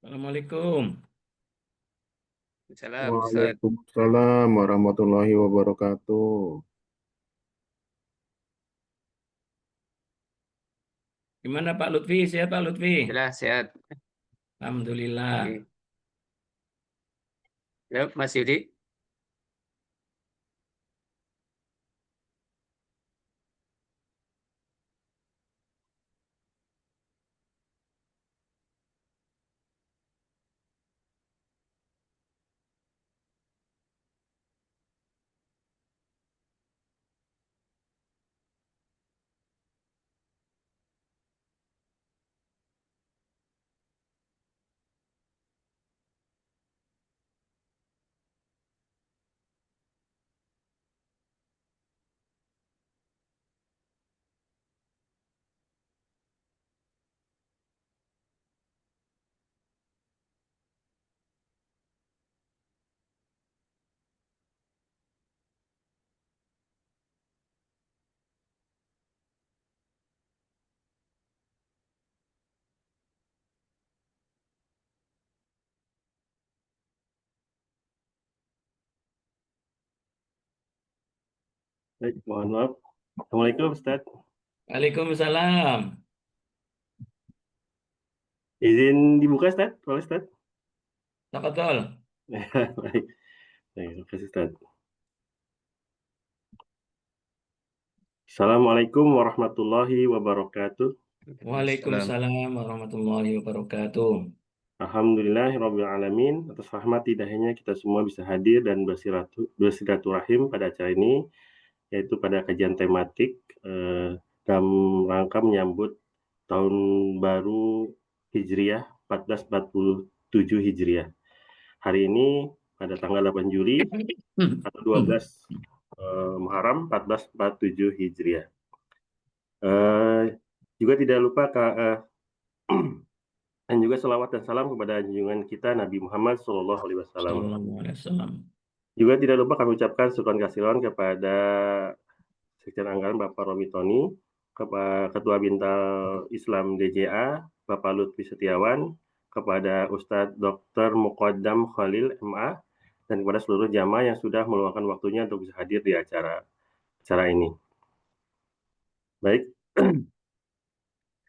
Assalamualaikum. Salam, Ustaz. Waalaikumsalam warahmatullahi wabarakatuh. Gimana Pak Lutfi? Sehat Pak Lutfi? Jelas sehat. Alhamdulillah. Oke. Ya, Mas Yudi. Baik, mohon maaf. Assalamualaikum Ustaz. Waalaikumsalam. Izin dibuka Ustaz? Boleh Ustaz? Tafadhol. Baik, baik, terima kasih Ustaz. Assalamualaikum warahmatullahi wabarakatuh. Salam. Waalaikumsalam warahmatullahi wabarakatuh. Alhamdulillahirabbil alamin. Atas rahmat hidayahnya kita semua bisa hadir dan bersilaturahim pada acara ini, yaitu pada kajian tematik dalam rangka menyambut tahun baru Hijriah 1447 Hijriah. Hari ini pada tanggal 8 Juli atau 12 Muharram 1447 Hijriah. Juga tidak lupa dan juga selawat dan salam kepada junjungan kita Nabi Muhammad SAW. Sallallahu alaihi wasallam. Juga tidak lupa kami ucapkan syukur kasiron kepada Sekjen Anggaran Bapak Romi Tony, Ketua Bintal Islam DJA Bapak Lutfi Setiawan, kepada Ustadz Dr. Muqaddam Khalil MA, dan kepada seluruh jamaah yang sudah meluangkan waktunya untuk bisa hadir di acara ini. Baik,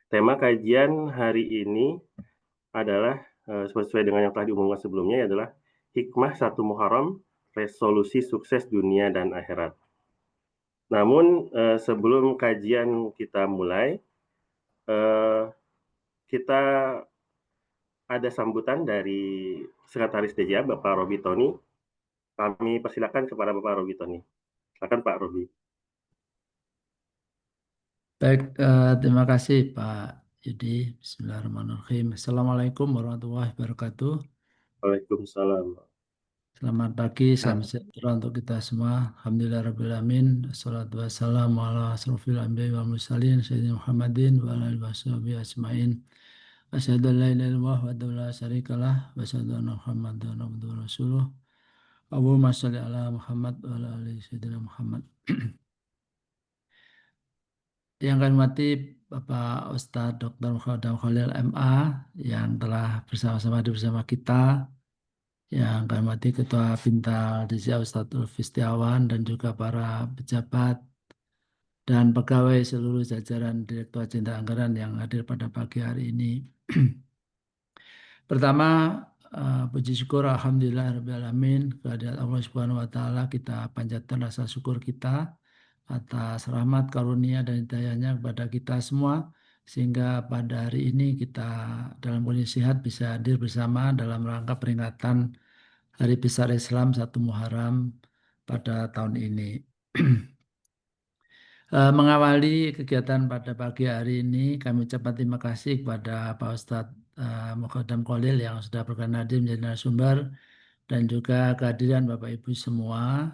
tema kajian hari ini adalah sesuai dengan yang telah diumumkan sebelumnya, adalah Hikmah 1 Muharram, Resolusi Sukses Dunia dan Akhirat. Namun sebelum kajian kita mulai, kita ada sambutan dari Sekretaris DJA Bapak Robi Tony. Kami persilakan kepada Bapak Robi Tony. Silakan Pak Robi. Baik, terima kasih Pak Yudi. Bismillahirrahmanirrahim. Assalamualaikum warahmatullahi wabarakatuh. Waalaikumsalam. Selamat pagi, salam sejahtera untuk kita semua. Alhamdulillahirrahmanirrahim. Assalatu wassalamu ala asrofil anbiya wal mursalin Sayyidina Muhammadin wa ala alihi washabihi ajma'in. Asyhadu an la ilaha illallah wa la syarikalah wa asyhadu anna Muhammadan abduhu wa rasuluh. Allahumma shalli ala Muhammad wa ala ali Sayyidina Muhammad. Yang kami hormati Bapak Ustadz Dr. Muhammad Khalil MA yang telah bersama-sama bersama kita, yang kami hormati Ketua Bintal DJA Ustadz Lutfi Setiawan dan juga para pejabat dan pegawai seluruh jajaran Direktorat Jenderal Anggaran yang hadir pada pagi hari ini. Pertama, puji syukur Alhamdulillah Alamin kehadirat Allah Subhanahu wa Ta'ala, kita panjatkan rasa syukur kita atas rahmat karunia dan hidayahnya kepada kita semua, sehingga pada hari ini kita dalam kondisi sehat bisa hadir bersama dalam rangka peringatan Hari Besar Islam 1 Muharram pada tahun ini. Mengawali kegiatan pada pagi hari ini, kami ucapkan terima kasih kepada Pak Ustadz Muqaddam Khalil yang sudah berkenan hadir menjadi narasumber, dan juga kehadiran Bapak Ibu semua,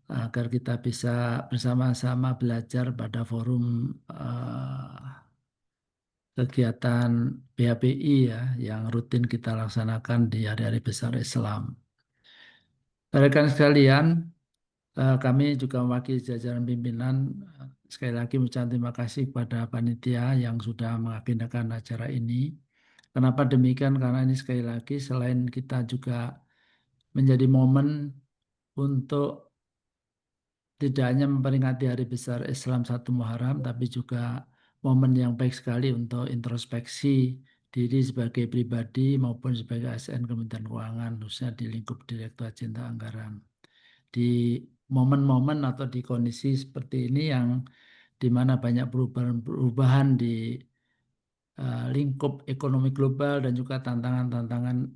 agar kita bisa bersama-sama belajar pada forum kegiatan PHBI ya, yang rutin kita laksanakan di hari-hari besar Islam. Rekan sekalian, kami juga mewakili jajaran pimpinan sekali lagi mengucapkan terima kasih kepada panitia yang sudah mengagendakan acara ini, Kenapa demikian? Karena ini sekali lagi selain kita juga menjadi momen untuk tidak hanya memperingati hari besar Islam 1 Muharram, tapi juga momen yang baik sekali untuk introspeksi diri sebagai pribadi maupun sebagai ASN Kementerian Keuangan, khususnya di lingkup Direktorat Jenderal Anggaran. Di momen-momen atau di kondisi seperti ini yang di mana banyak perubahan di lingkup ekonomi global dan juga tantangan-tantangan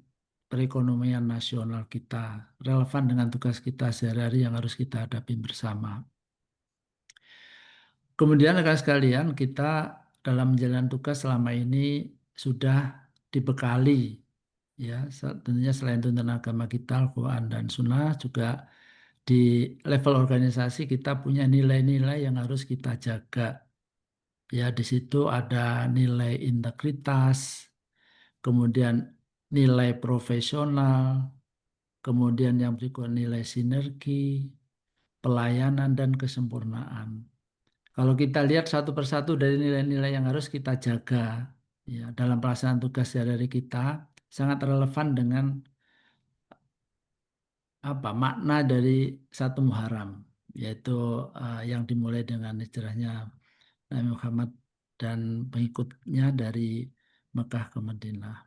perekonomian nasional kita relevan dengan tugas kita sehari-hari yang harus kita hadapi bersama. Kemudian rekan sekalian, kita dalam menjalankan tugas selama ini sudah dibekali, ya tentunya selain tuntunan agama kita, Al-Quran dan Sunnah, juga di level organisasi kita punya nilai-nilai yang harus kita jaga. Ya, di situ ada nilai integritas, kemudian nilai profesional, kemudian yang berikut nilai sinergi, pelayanan, dan kesempurnaan. Kalau kita lihat satu persatu dari nilai-nilai yang harus kita jaga ya, dalam pelaksanaan tugas sehari-hari kita, sangat relevan dengan makna dari 1 Muharram, yaitu yang dimulai dengan hijrahnya Nabi Muhammad dan pengikutnya dari Mekah ke Madinah.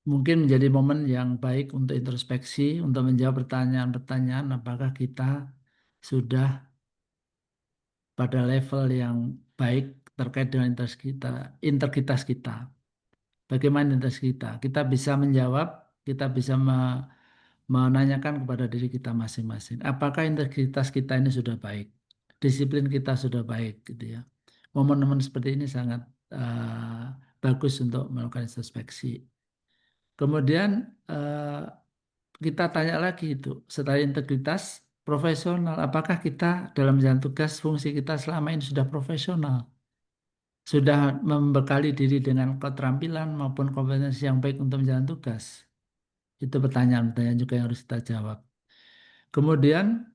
Mungkin menjadi momen yang baik untuk introspeksi, untuk menjawab pertanyaan-pertanyaan apakah kita sudah pada level yang baik terkait dengan integritas kita. Bagaimana integritas kita? Kita bisa menjawab, kita bisa menanyakan kepada diri kita masing-masing. Apakah integritas kita ini sudah baik? Disiplin kita sudah baik, gitu ya. Momen-momen seperti ini sangat bagus untuk melakukan introspeksi. Kemudian kita tanya lagi itu, setelah integritas profesional, apakah kita dalam menjalankan tugas fungsi kita selama ini sudah profesional? Sudah membekali diri dengan keterampilan maupun kompetensi yang baik untuk menjalankan tugas? Itu pertanyaan-pertanyaan juga yang harus kita jawab. Kemudian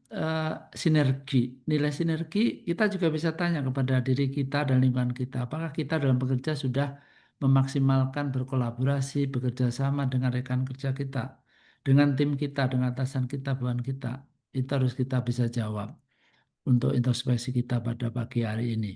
sinergi, nilai sinergi kita juga bisa tanya kepada diri kita dan lingkungan kita. Apakah kita dalam bekerja sudah memaksimalkan berkolaborasi, bekerja sama dengan rekan kerja kita, dengan tim kita, dengan atasan kita, bawahan kita. Itu harus kita bisa jawab untuk introspeksi kita pada pagi hari ini.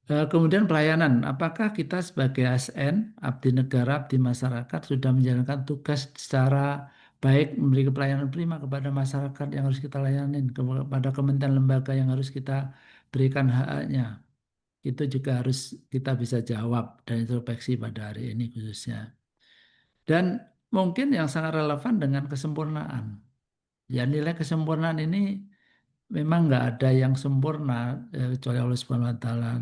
Kemudian pelayanan, apakah kita sebagai ASN, abdi negara, abdi masyarakat sudah menjalankan tugas secara baik, memberi pelayanan prima kepada masyarakat yang harus kita layanin, kepada kementerian lembaga yang harus kita berikan hak-haknya. Itu juga harus kita bisa jawab dan introspeksi pada hari ini khususnya. Dan mungkin yang sangat relevan dengan kesempurnaan. Ya, nilai kesempurnaan ini memang nggak ada yang sempurna kecuali Allah Subhanahu Wa Taala.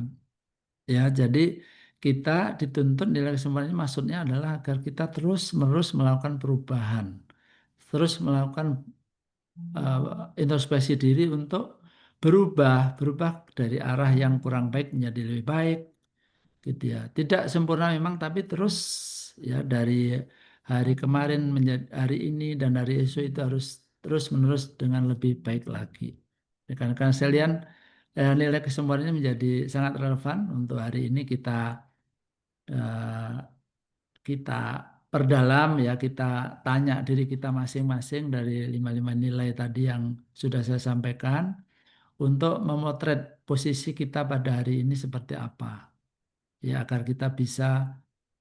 Ya, jadi kita dituntut nilai kesempurnaan ini maksudnya adalah agar kita terus-menerus melakukan perubahan, terus melakukan introspeksi diri untuk berubah dari arah yang kurang baik menjadi lebih baik, gitu ya. Tidak sempurna memang, tapi terus ya dari hari kemarin menjadi hari ini dan hari esok itu harus terus-menerus dengan lebih baik lagi. Rekan-rekan sekalian, nilai kesempurnaan ini menjadi sangat relevan untuk hari ini kita perdalam ya, kita tanya diri kita masing-masing dari 5 nilai tadi yang sudah saya sampaikan untuk memotret posisi kita pada hari ini seperti apa ya, agar kita bisa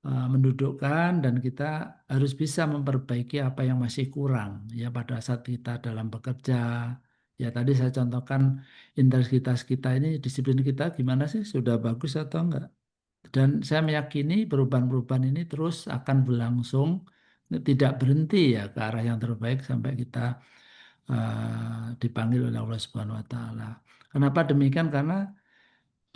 mendudukkan dan kita harus bisa memperbaiki apa yang masih kurang ya pada saat kita dalam bekerja. Ya tadi saya contohkan integritas kita ini, disiplin kita gimana sih, sudah bagus atau enggak? Dan saya meyakini perubahan-perubahan ini terus akan berlangsung, tidak berhenti ya ke arah yang terbaik sampai kita dipanggil oleh Allah Subhanahu Wa Taala. Kenapa demikian? Karena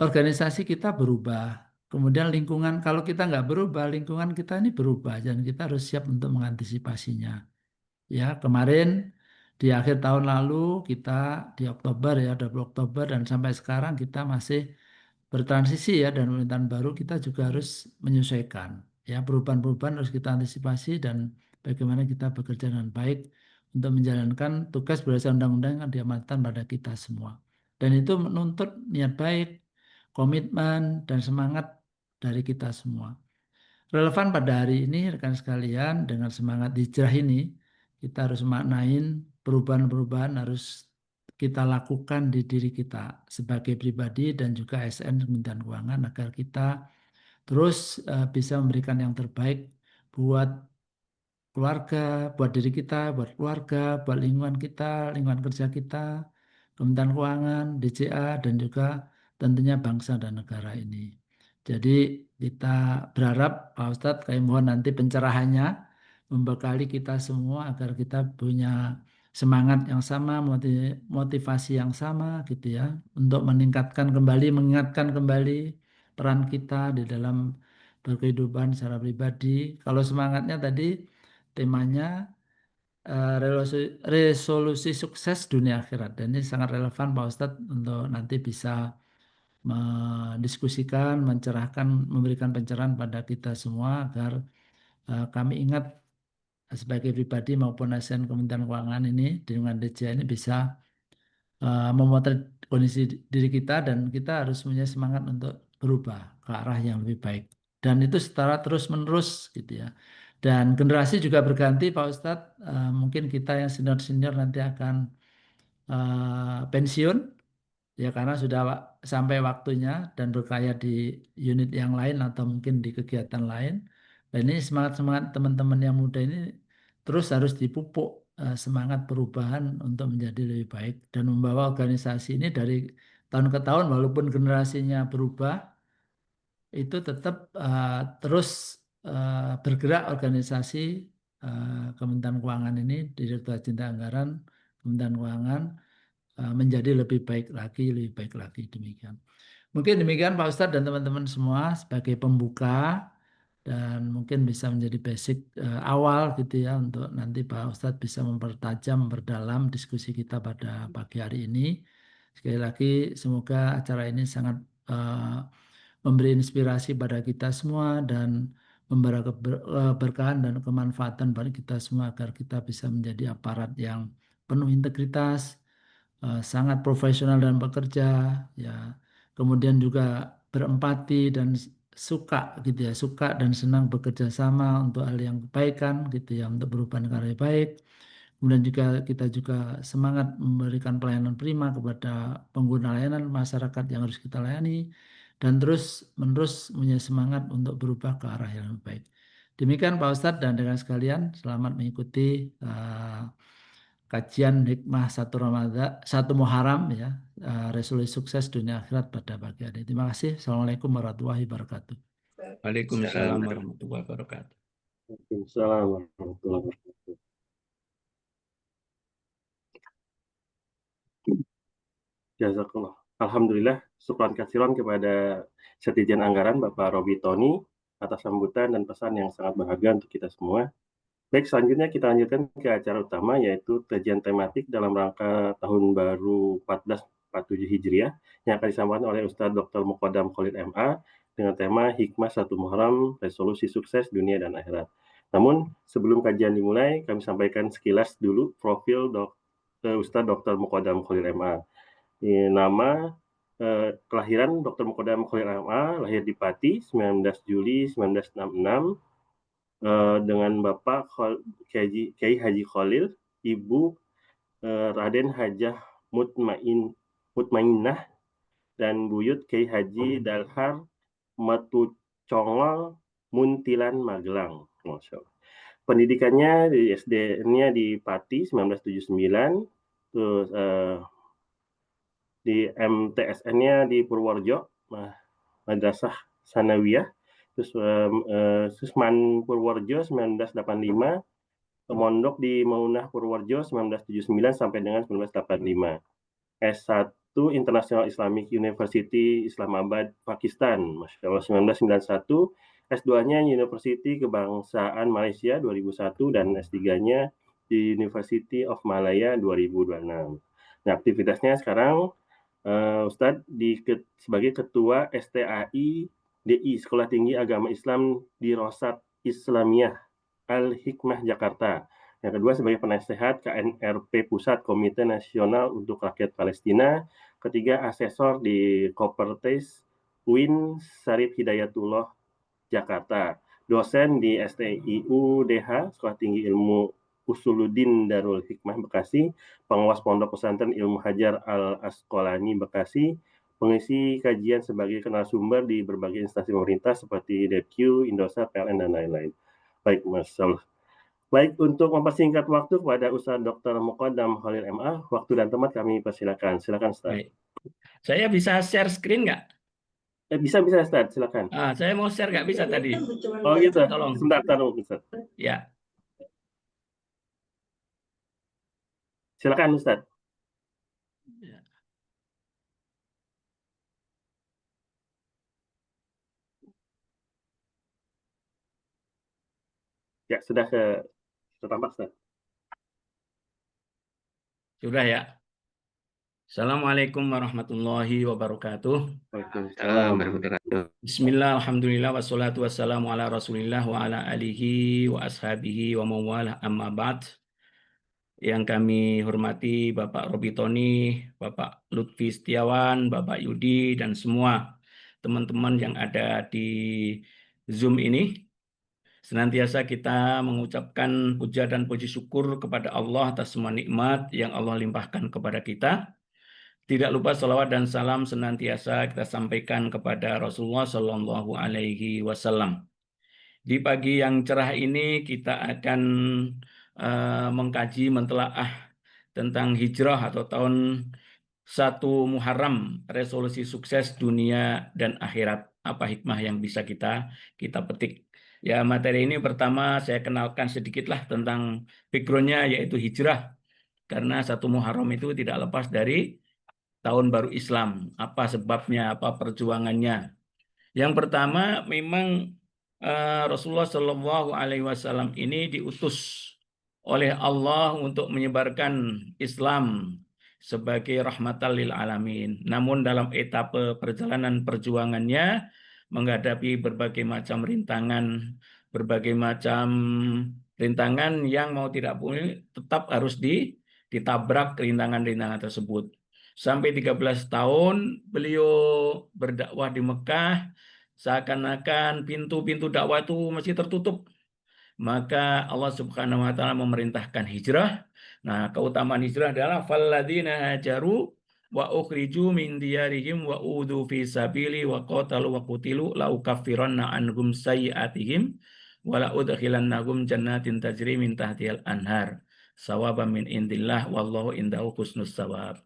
organisasi kita berubah. Kemudian lingkungan, kalau kita nggak berubah, lingkungan kita ini berubah dan kita harus siap untuk mengantisipasinya. Ya, kemarin di akhir tahun lalu kita di Oktober ya, 20 Oktober dan sampai sekarang kita masih bertransisi ya, dan pemerintahan baru kita juga harus menyesuaikan. Ya, perubahan-perubahan harus kita antisipasi dan bagaimana kita bekerja dengan baik untuk menjalankan tugas berdasarkan undang-undang yang diamanatkan pada kita semua. Dan itu menuntut niat baik, komitmen, dan semangat dari kita semua. Relevan pada hari ini rekan sekalian, dengan semangat hijrah ini kita harus maknain perubahan-perubahan harus kita lakukan di diri kita sebagai pribadi dan juga ASN Kementerian Keuangan agar kita terus bisa memberikan yang terbaik buat keluarga, buat diri kita, buat keluarga, buat lingkungan kita, lingkungan kerja kita, Kementerian Keuangan, DCA, dan juga tentunya bangsa dan negara ini. Jadi kita berharap Pak Ustadz, kami mohon nanti pencerahannya membekali kita semua agar kita punya semangat yang sama, motivasi yang sama gitu ya, untuk meningkatkan kembali, mengingatkan kembali peran kita di dalam berkehidupan secara pribadi. Kalau semangatnya tadi temanya resolusi sukses dunia akhirat. Dan ini sangat relevan Pak Ustadz untuk nanti bisa mendiskusikan, mencerahkan, memberikan pencerahan pada kita semua agar kami ingat sebagai pribadi maupun ASN Kementerian Keuangan ini dengan DCA ini bisa memotret kondisi diri kita dan kita harus punya semangat untuk berubah ke arah yang lebih baik. Dan itu secara terus-menerus gitu ya. Dan generasi juga berganti Pak Ustadz. Mungkin kita yang senior-senior nanti akan pensiun ya karena sudah sampai waktunya dan berkarya di unit yang lain atau mungkin di kegiatan lain. Dan ini semangat-semangat teman-teman yang muda ini terus harus dipupuk semangat perubahan untuk menjadi lebih baik dan membawa organisasi ini dari tahun ke tahun walaupun generasinya berubah itu tetap terus bergerak organisasi Kementerian Keuangan ini, Direktorat Jenderal Anggaran Kementerian Keuangan menjadi lebih baik lagi demikian. Mungkin demikian Pak Ustadz dan teman-teman semua sebagai pembuka dan mungkin bisa menjadi basic awal gitu ya untuk nanti Pak Ustadz bisa mempertajam, memperdalam diskusi kita pada pagi hari ini. Sekali lagi semoga acara ini sangat memberi inspirasi pada kita semua dan memberi keberkahan dan kemanfaatan bagi kita semua agar kita bisa menjadi aparat yang penuh integritas, sangat profesional dan bekerja, ya. Kemudian juga berempati dan suka gitu ya, suka dan senang bekerja sama untuk hal yang kebaikan gitu ya, untuk berubah negara yang baik. Kemudian juga kita juga semangat memberikan pelayanan prima kepada pengguna layanan masyarakat yang harus kita layani dan terus menerus punya semangat untuk berubah ke arah yang lebih baik. Demikian Pak Ustadz dan rekan sekalian, selamat mengikuti kajian hikmah satu Muharram ya, resolusi sukses dunia akhirat pada pagi hari. Terima kasih. Assalamualaikum warahmatullahi wabarakatuh. Waalaikumsalam warahmatullahi wabarakatuh. Waalaikumsalam warahmatullahi wabarakatuh. Jazakallah. Alhamdulillah, syukran katsiran kepada Sekjen Anggaran Bapak Robi Tony atas sambutan dan pesan yang sangat berharga untuk kita semua. Baik, selanjutnya kita lanjutkan ke acara utama yaitu kajian tematik dalam rangka Tahun Baru 1447 Hijriah yang akan disampaikan oleh Ustadz Dr. Muqaddam Khalid MA dengan tema Hikmah 1 Muharram, Resolusi Sukses Dunia dan Akhirat. Namun, sebelum kajian dimulai, kami sampaikan sekilas dulu profil Ustadz Dr. Muqaddam Khalid MA. Nama, kelahiran Dr. Muqaddam Khalid MA, lahir di Pati 19 Juli 1966, dengan Bapak Kiai Haji Khalil, Ibu Raden Hajah Mutmainnah, dan Buyut Kiai Haji Dalhar Matucongol Muntilan Magelang. Masya Allah. Pendidikannya di SD-nya di Pati 1979, terus di MTSN-nya di Purworejo, Madrasah Sanawiyah, terus Susman Purworejo 1985, mondok di Maunah Purworejo 1979 sampai dengan 1985. S1 International Islamic University Islamabad, Pakistan, Masya Allah 1991. S2-nya University Kebangsaan Malaysia 2001 dan S3-nya di University of Malaya 2026. Nah, aktivitasnya sekarang Ustadz sebagai Ketua STAI DI Sekolah Tinggi Agama Islam di Rosat Islamiyah Al-Hikmah Jakarta. Yang kedua sebagai penasehat KNRP Pusat Komite Nasional untuk Rakyat Palestina. Ketiga asesor di Kopertes UIN Syarif Hidayatullah Jakarta. dosen di STIU DH, Sekolah Tinggi Ilmu Usuluddin Darul Hikmah Bekasi, pengawas Pondok Pesantren Ilmu Hajar Al-Asqalani Bekasi, pengisi kajian sebagai narasumber di berbagai instansi pemerintah seperti DepQ, Indosat, PLN, dan lain-lain. Baik, Mas Allah. Baik, untuk mempersingkat waktu kepada Ustaz Dr. Muqaddam Khalil MA, waktu dan tempat kami persilakan. Silakan, Ustaz. Baik. Saya bisa share screen nggak? Bisa, Ustaz. Silakan. Saya mau share nggak bisa tadi. Oh gitu. Tolong. Sebentar, Ustaz. Ya. Silakan, Ustaz. Ya, sudah tampak, Ustaz. Sudah ya. Assalamualaikum warahmatullahi wabarakatuh. Waalaikumsalam warahmatullahi wabarakatuh. Bismillah, alhamdulillah, wassalatu wassalamu ala rasulillah wa ala alihi wa ashabihi wa mawalah amma ba'd. Yang kami hormati Bapak Robi Tony, Bapak Lutfi Setiawan, Bapak Yudi, dan semua teman-teman yang ada di Zoom ini. Senantiasa kita mengucapkan puja dan puji syukur kepada Allah atas semua nikmat yang Allah limpahkan kepada kita. Tidak lupa salawat dan salam senantiasa kita sampaikan kepada Rasulullah Shallallahu Alaihi Wasallam. Di pagi yang cerah ini kita akan mengkaji mentelaah tentang hijrah atau tahun 1 Muharram, resolusi sukses dunia dan akhirat. Apa hikmah yang bisa kita petik? Ya, materi ini pertama saya kenalkan sedikitlah tentang background-nya, yaitu hijrah. Karena 1 Muharram itu tidak lepas dari tahun baru Islam. Apa sebabnya, apa perjuangannya? Yang pertama, memang Rasulullah Shallallahu Alaihi Wasallam ini diutus oleh Allah untuk menyebarkan Islam sebagai rahmatan lil alamin. Namun dalam etape perjalanan perjuangannya menghadapi berbagai macam rintangan yang mau tidak boleh tetap harus ditabrak rintangan-rintangan tersebut. Sampai 13 tahun beliau berdakwah di Mekah, seakan-akan pintu-pintu dakwah itu masih tertutup. Maka Allah Subhanahu wa taala memerintahkan hijrah. Nah, keutamaan hijrah adalah falladzina hajaru wa ukhriju min diyarihim wa udhu fi sabili wa qatalu wa qutilu la ukaffiranna anhum sayyi'atihim wa la udkhilannahum jannatin tajri min tahtihal anhar sawaban min indillah wallahu indahu husnus sawab.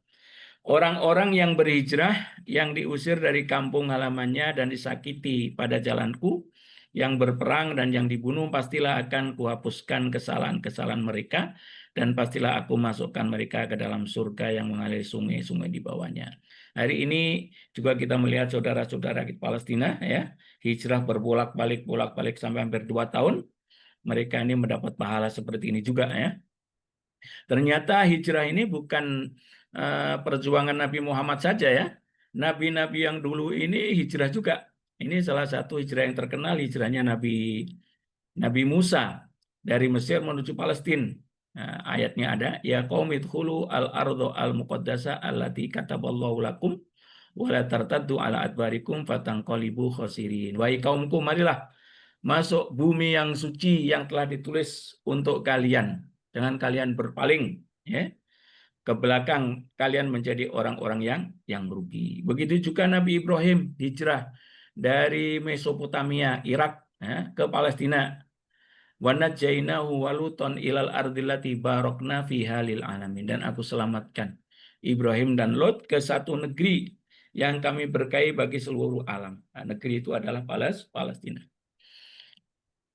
Orang-orang yang berhijrah, yang diusir dari kampung halamannya dan disakiti pada jalanku, yang berperang dan yang dibunuh, pastilah akan kuhapuskan kesalahan-kesalahan mereka, dan pastilah aku masukkan mereka ke dalam surga yang mengalir sungai-sungai di bawahnya. Hari ini juga kita melihat saudara-saudara di Palestina, ya, hijrah berbolak-balik sampai hampir 2 tahun. Mereka ini mendapat pahala seperti ini juga, ya. Ternyata hijrah ini bukan perjuangan Nabi Muhammad saja, ya. Nabi-nabi yang dulu ini hijrah juga. Ini salah satu hijrah yang terkenal, hijrahnya Nabi Musa dari Mesir menuju Palestina. Nah, ayatnya ada, ya qaumi idkhulu al-ardha al-muqaddasa allati kataballahu lakum wa la tartaddu ala adbarikum fatanqalibu khasirin. Wahai kaumku, marilah masuk bumi yang suci yang telah ditulis untuk kalian. Dengan kalian berpaling, ya, ke belakang, kalian menjadi orang-orang yang merugi. Begitu juga Nabi Ibrahim hijrah dari Mesopotamia, Irak, ya, ke Palestina. Wa najjainahu wa luton ilal ardillati barokna fiha lil alamin. Dan aku selamatkan Ibrahim dan Lot ke satu negeri yang kami berkahi bagi seluruh alam. Nah, negeri itu adalah Palestina.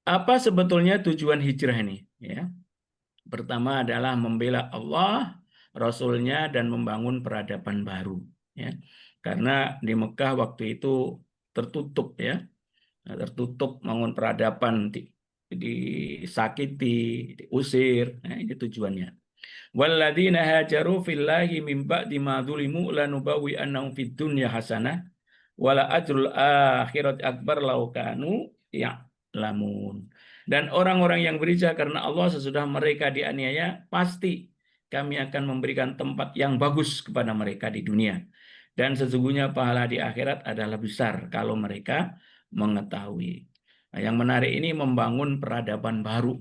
Apa sebetulnya tujuan hijrah ini? Ya. Pertama adalah membela Allah, Rasulnya, dan membangun peradaban baru. Ya. Karena di Mekah waktu itu tertutup, ya, tertutup, bangun peradaban, disakiti, diusir. Nah, ini tujuannya. Walladzina hajaru fillahi min ba'di ma dzulimu lanubawwi'annahum fid dunya hasanah wala ajrul akhirat akbar law kanu ya'lamun. Dan orang-orang yang berhijrah karena Allah sesudah mereka dianiaya, pasti kami akan memberikan tempat yang bagus kepada mereka di dunia. Dan sesungguhnya pahala di akhirat adalah besar kalau mereka mengetahui. Nah, yang menarik ini membangun peradaban baru.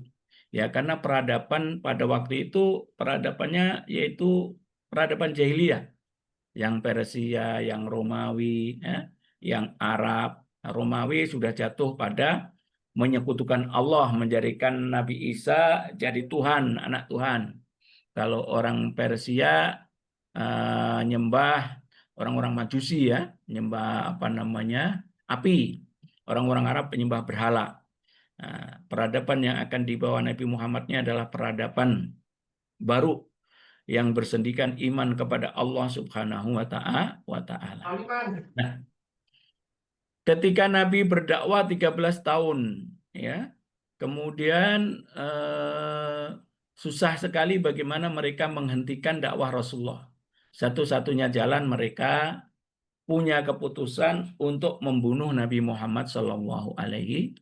Ya, karena peradaban pada waktu itu peradabannya yaitu peradaban jahiliyah, yang Persia, yang Romawi, ya, yang Arab. Nah, Romawi sudah jatuh pada menyekutukan Allah, menjadikan Nabi Isa jadi Tuhan, anak Tuhan. Kalau orang Persia nyembah orang-orang Majusi, ya, nyembah apa namanya, api. Orang-orang Arab penyembah berhala. Nah, peradaban yang akan dibawa Nabi Muhammadnya adalah peradaban baru yang bersendikan iman kepada Allah Subhanahu wa Ta'ala. Nah, ketika Nabi berdakwah 13 tahun, ya, kemudian susah sekali bagaimana mereka menghentikan dakwah Rasulullah. Satu-satunya jalan mereka punya keputusan untuk membunuh Nabi Muhammad SAW.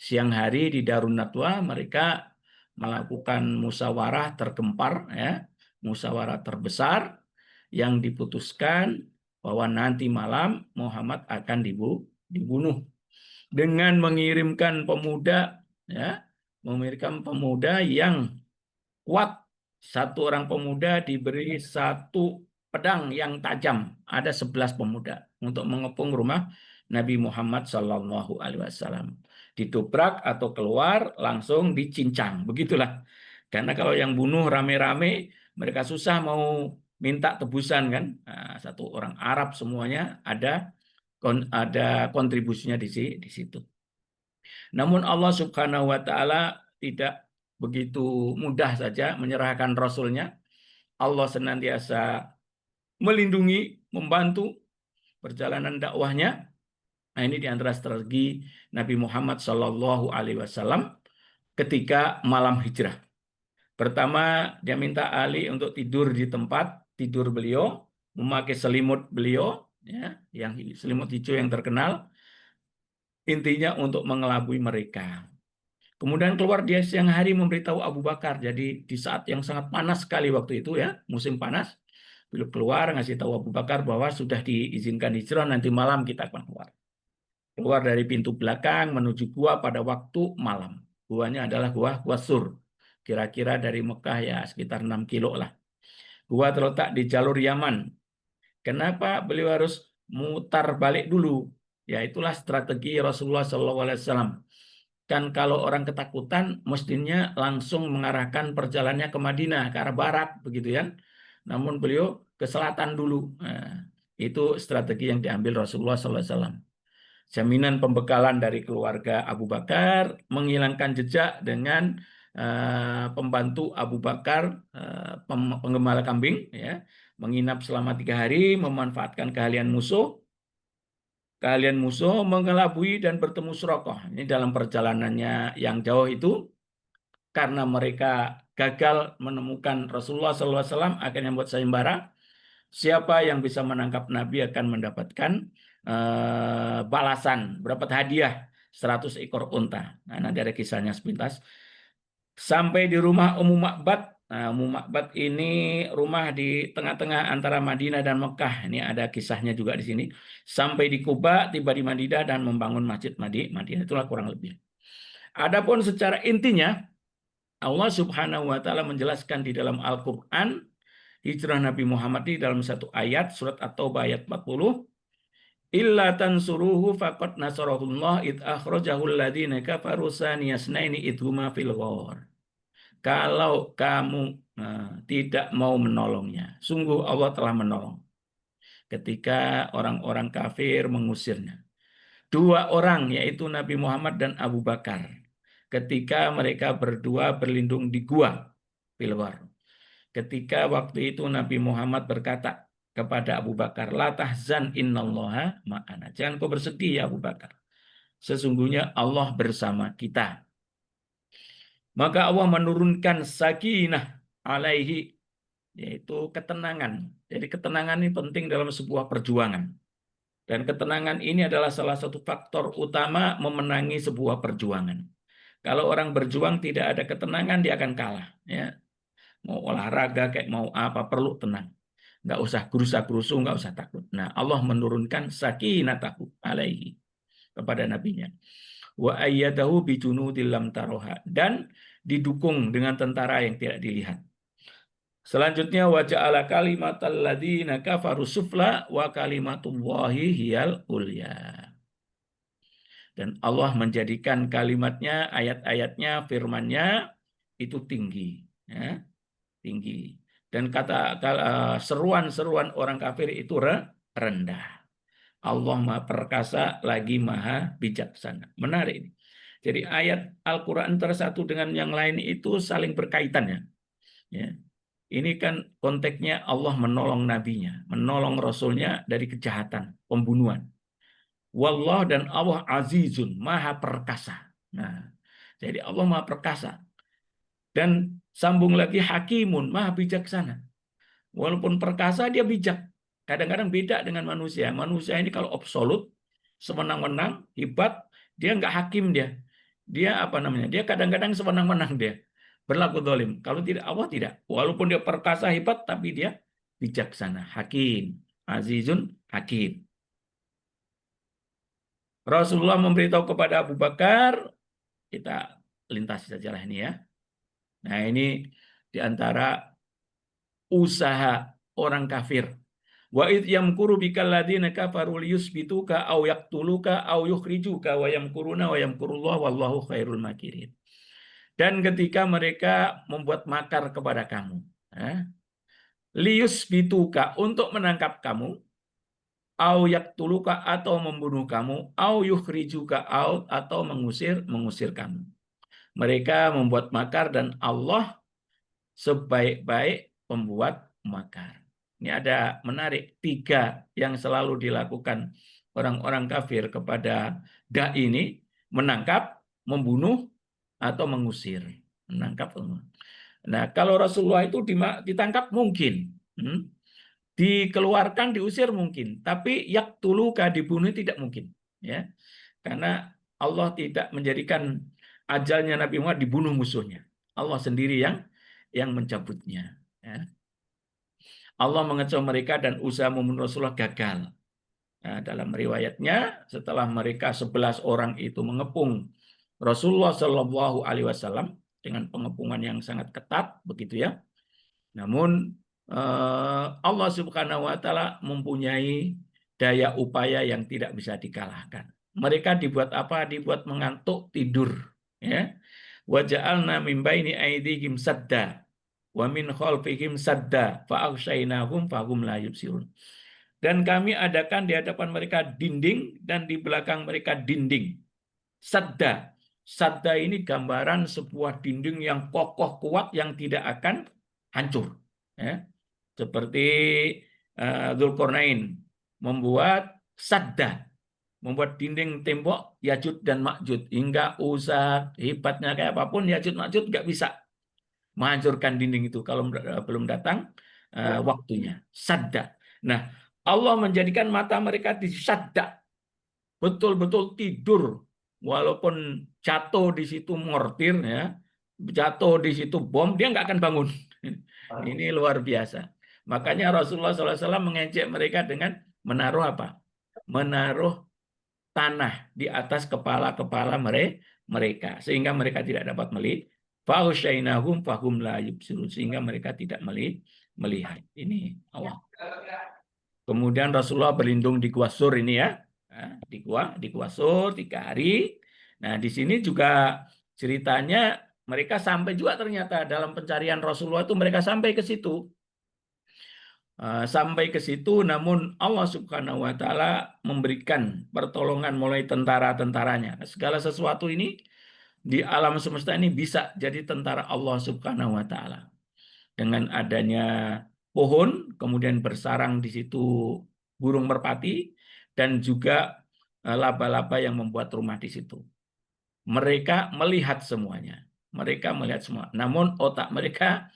Siang hari di Darun Nadwa mereka melakukan musyawarah tergempar, ya, musyawarah terbesar yang diputuskan bahwa nanti malam Muhammad akan dibunuh dengan mengirimkan pemuda, ya, mengirimkan pemuda yang kuat. Satu orang pemuda diberi satu pedang yang tajam. Ada 11 pemuda untuk mengepung rumah Nabi Muhammad SAW. Didobrak atau keluar langsung dicincang. Begitulah. Karena kalau yang bunuh rame-rame, mereka susah mau minta tebusan kan. Nah, satu orang Arab semuanya ada kontribusinya di situ. Namun Allah Subhanahu wa Ta'ala tidak begitu mudah saja menyerahkan Rasulnya. Allah senantiasa melindungi, membantu perjalanan dakwahnya. Nah, ini di antara strategi Nabi Muhammad SAW ketika malam hijrah. Pertama, dia minta Ali untuk tidur di tempat tidur beliau, memakai selimut beliau, ya, yang selimut hijau yang terkenal. Intinya untuk mengelabui mereka. Kemudian keluar dia siang hari memberitahu Abu Bakar. Jadi di saat yang sangat panas sekali waktu itu, ya, musim panas, beliau keluar ngasih tahu Abu Bakar bahwa sudah diizinkan hijrah, nanti malam kita akan keluar. Keluar dari pintu belakang menuju gua pada waktu malam. Guanya adalah gua Sur. Kira-kira dari Mekah ya sekitar 6 kilo lah. Gua terletak di jalur Yaman. Kenapa beliau harus mutar balik dulu? Ya, itulah strategi Rasulullah SAW. Kan kalau orang ketakutan mestinya langsung mengarahkan perjalanannya ke Madinah, ke arah barat, begitu ya. Namun beliau ke selatan dulu. Nah, itu strategi yang diambil Rasulullah SAW. Jaminan pembekalan dari keluarga Abu Bakar, menghilangkan jejak dengan pembantu Abu Bakar, penggembala kambing, ya, menginap selama 3 hari, memanfaatkan keahlian musuh, mengelabui dan bertemu Surakoh. Ini dalam perjalanannya yang jauh itu, karena mereka gagal menemukan Rasulullah SAW, akhirnya membuat sayembara. Siapa yang bisa menangkap Nabi akan mendapatkan balasan, berapa hadiah, 100 ekor unta. Nah, nanti ada kisahnya sepintas. Sampai di rumah Ummu Ma'bad. Nah, Ummu Ma'bad ini rumah di tengah-tengah antara Madinah dan Mekah. Ini ada kisahnya juga di sini. Sampai di Kuba, tiba di Madinah dan membangun masjid Madinah. Itulah kurang lebih. Adapun secara intinya, Allah Subhanahu wa Ta'ala menjelaskan di dalam Al-Quran hijrah Nabi Muhammad di dalam satu ayat, surat At-Taubah ayat 40. Illa tansuruhu faqad nasarahullah id akhrajahul ladina kafaru saniyasnaini idhuma fil ghar. Kalau kamu tidak mau menolongnya, sungguh Allah telah menolong ketika orang-orang kafir mengusirnya. 2 orang, yaitu Nabi Muhammad dan Abu Bakar, ketika mereka berdua berlindung di gua fil ghar. Ketika waktu itu Nabi Muhammad berkata kepada Abu Bakar, la tahzan innallaha ma'ana. Jangan kau bersedih ya Abu Bakar. Sesungguhnya Allah bersama kita. Maka Allah menurunkan sakinah alaihi, yaitu ketenangan. Jadi ketenangan ini penting dalam sebuah perjuangan. Dan ketenangan ini adalah salah satu faktor utama memenangi sebuah perjuangan. Kalau orang berjuang tidak ada ketenangan, dia akan kalah. Ya. Mau olahraga, kayak mau apa, perlu tenang. Nggak usah gerusa-gerusu, nggak usah takut. Nah, Allah menurunkan sakinatahu alaihi kepada nabinya. wa ayyadahu bi junudil lam taroha, dan didukung dengan tentara yang tidak dilihat. Selanjutnya wa ja'ala kalimatal ladzina kafaru sufla wa kalimatullahi hiyal ulya. Dan Allah menjadikan kalimatnya, ayat-ayatnya, firman-Nya itu tinggi, ya, tinggi. Dan seruan-seruan orang kafir itu rendah. Allah Maha Perkasa lagi Maha Bijaksana. Menarik ini. Jadi ayat Al-Quran satu dengan yang lain itu saling berkaitan, ya. Ya. Ini kan konteksnya Allah menolong nabinya, menolong rasulnya dari kejahatan, pembunuhan. Wallah, dan Allah azizun, Maha Perkasa. Nah, jadi Allah Maha Perkasa. Dan sambung lagi hakimun, Maha Bijaksana. Walaupun perkasa, dia bijak. Kadang-kadang beda dengan manusia. Manusia ini kalau absolut, semenang-menang, hebat, dia nggak hakim dia. Dia apa namanya? Dia kadang-kadang semenang-menang dia. Berlaku zalim. Kalau tidak, Allah tidak. Walaupun dia perkasa hebat, tapi dia bijaksana. Hakim. Azizun hakim. Rasulullah memberitahu kepada Abu Bakar, kita lintasi sajalah ini, ya. Nah, ini diantara usaha orang kafir. Wa id yamkuru bikal ladzina kafaru liyusbituka aw yaqtuluka aw yukhrijuka wa yamkuruna wa yamkurullah wallahu khairul makirin. Dan ketika mereka membuat makar kepada kamu, liyusbituka, untuk menangkap kamu, au yaqtuluka, atau membunuh kamu, au yukhrijuka, atau mengusir kamu. Mereka membuat makar dan Allah sebaik-baik pembuat makar. Ini ada menarik, 3 yang selalu dilakukan orang-orang kafir kepada dai ini: menangkap, membunuh, atau mengusir. Menangkap. Nah, kalau Rasulullah itu ditangkap mungkin, dikeluarkan, diusir mungkin, tapi yaqtuluka, dibunuh, tidak mungkin, ya, karena Allah tidak menjadikan ajalnya Nabi Muhammad dibunuh musuhnya. Allah sendiri yang mencabutnya, ya. Allah mengecam mereka dan usaha membunuh Rasulullah gagal. Nah, dalam riwayatnya, setelah mereka 11 orang itu mengepung Rasulullah Shallallahu Alaihi Wasallam dengan pengepungan yang sangat ketat, begitu, ya. Namun Allah Subhanahu Wa Taala mempunyai daya upaya yang tidak bisa dikalahkan. Mereka dibuat apa? Dibuat mengantuk, tidur, ya. Wa ja'alna min baini aydihim sadda wa min khalfihim sadda fa aghshaynahum fahum la yubsirun. Dan kami adakan di hadapan mereka dinding dan di belakang mereka dinding. Sadda. Sadda ini gambaran sebuah dinding yang kokoh kuat yang tidak akan hancur, ya. Seperti Dzulqarnain membuat sadda, membuat dinding tembok Yajud dan Makjud, hingga usaha hebatnya kayak apapun Yajud Makjud nggak bisa menghancurkan dinding itu kalau belum datang waktunya. Sadda. Nah, Allah menjadikan mata mereka disadda, betul-betul tidur, walaupun jatuh di situ mortir, ya, jatuh di situ bom, dia nggak akan bangun. Ini luar biasa. Makanya Rasulullah SAW mengejek mereka dengan menaruh apa? Menaruh tanah di atas kepala-kepala mereka, sehingga mereka tidak dapat melihat. Fahusyainahum fahum la yubsirun, sehingga mereka tidak melihat. Ini Allah. Kemudian Rasulullah berlindung di Gua Sur ini, ya. Di Gua Sur 3 hari. Nah, di sini juga ceritanya mereka sampai juga ternyata dalam pencarian Rasulullah itu mereka sampai ke situ. Namun Allah Subhanahu Wa Taala memberikan pertolongan mulai tentara-tentaranya. Segala sesuatu ini di alam semesta ini bisa jadi tentara Allah Subhanahu Wa Taala. Dengan adanya pohon, kemudian bersarang di situ burung merpati dan juga laba-laba yang membuat rumah di situ. Mereka melihat semuanya. Mereka melihat semua. Namun otak mereka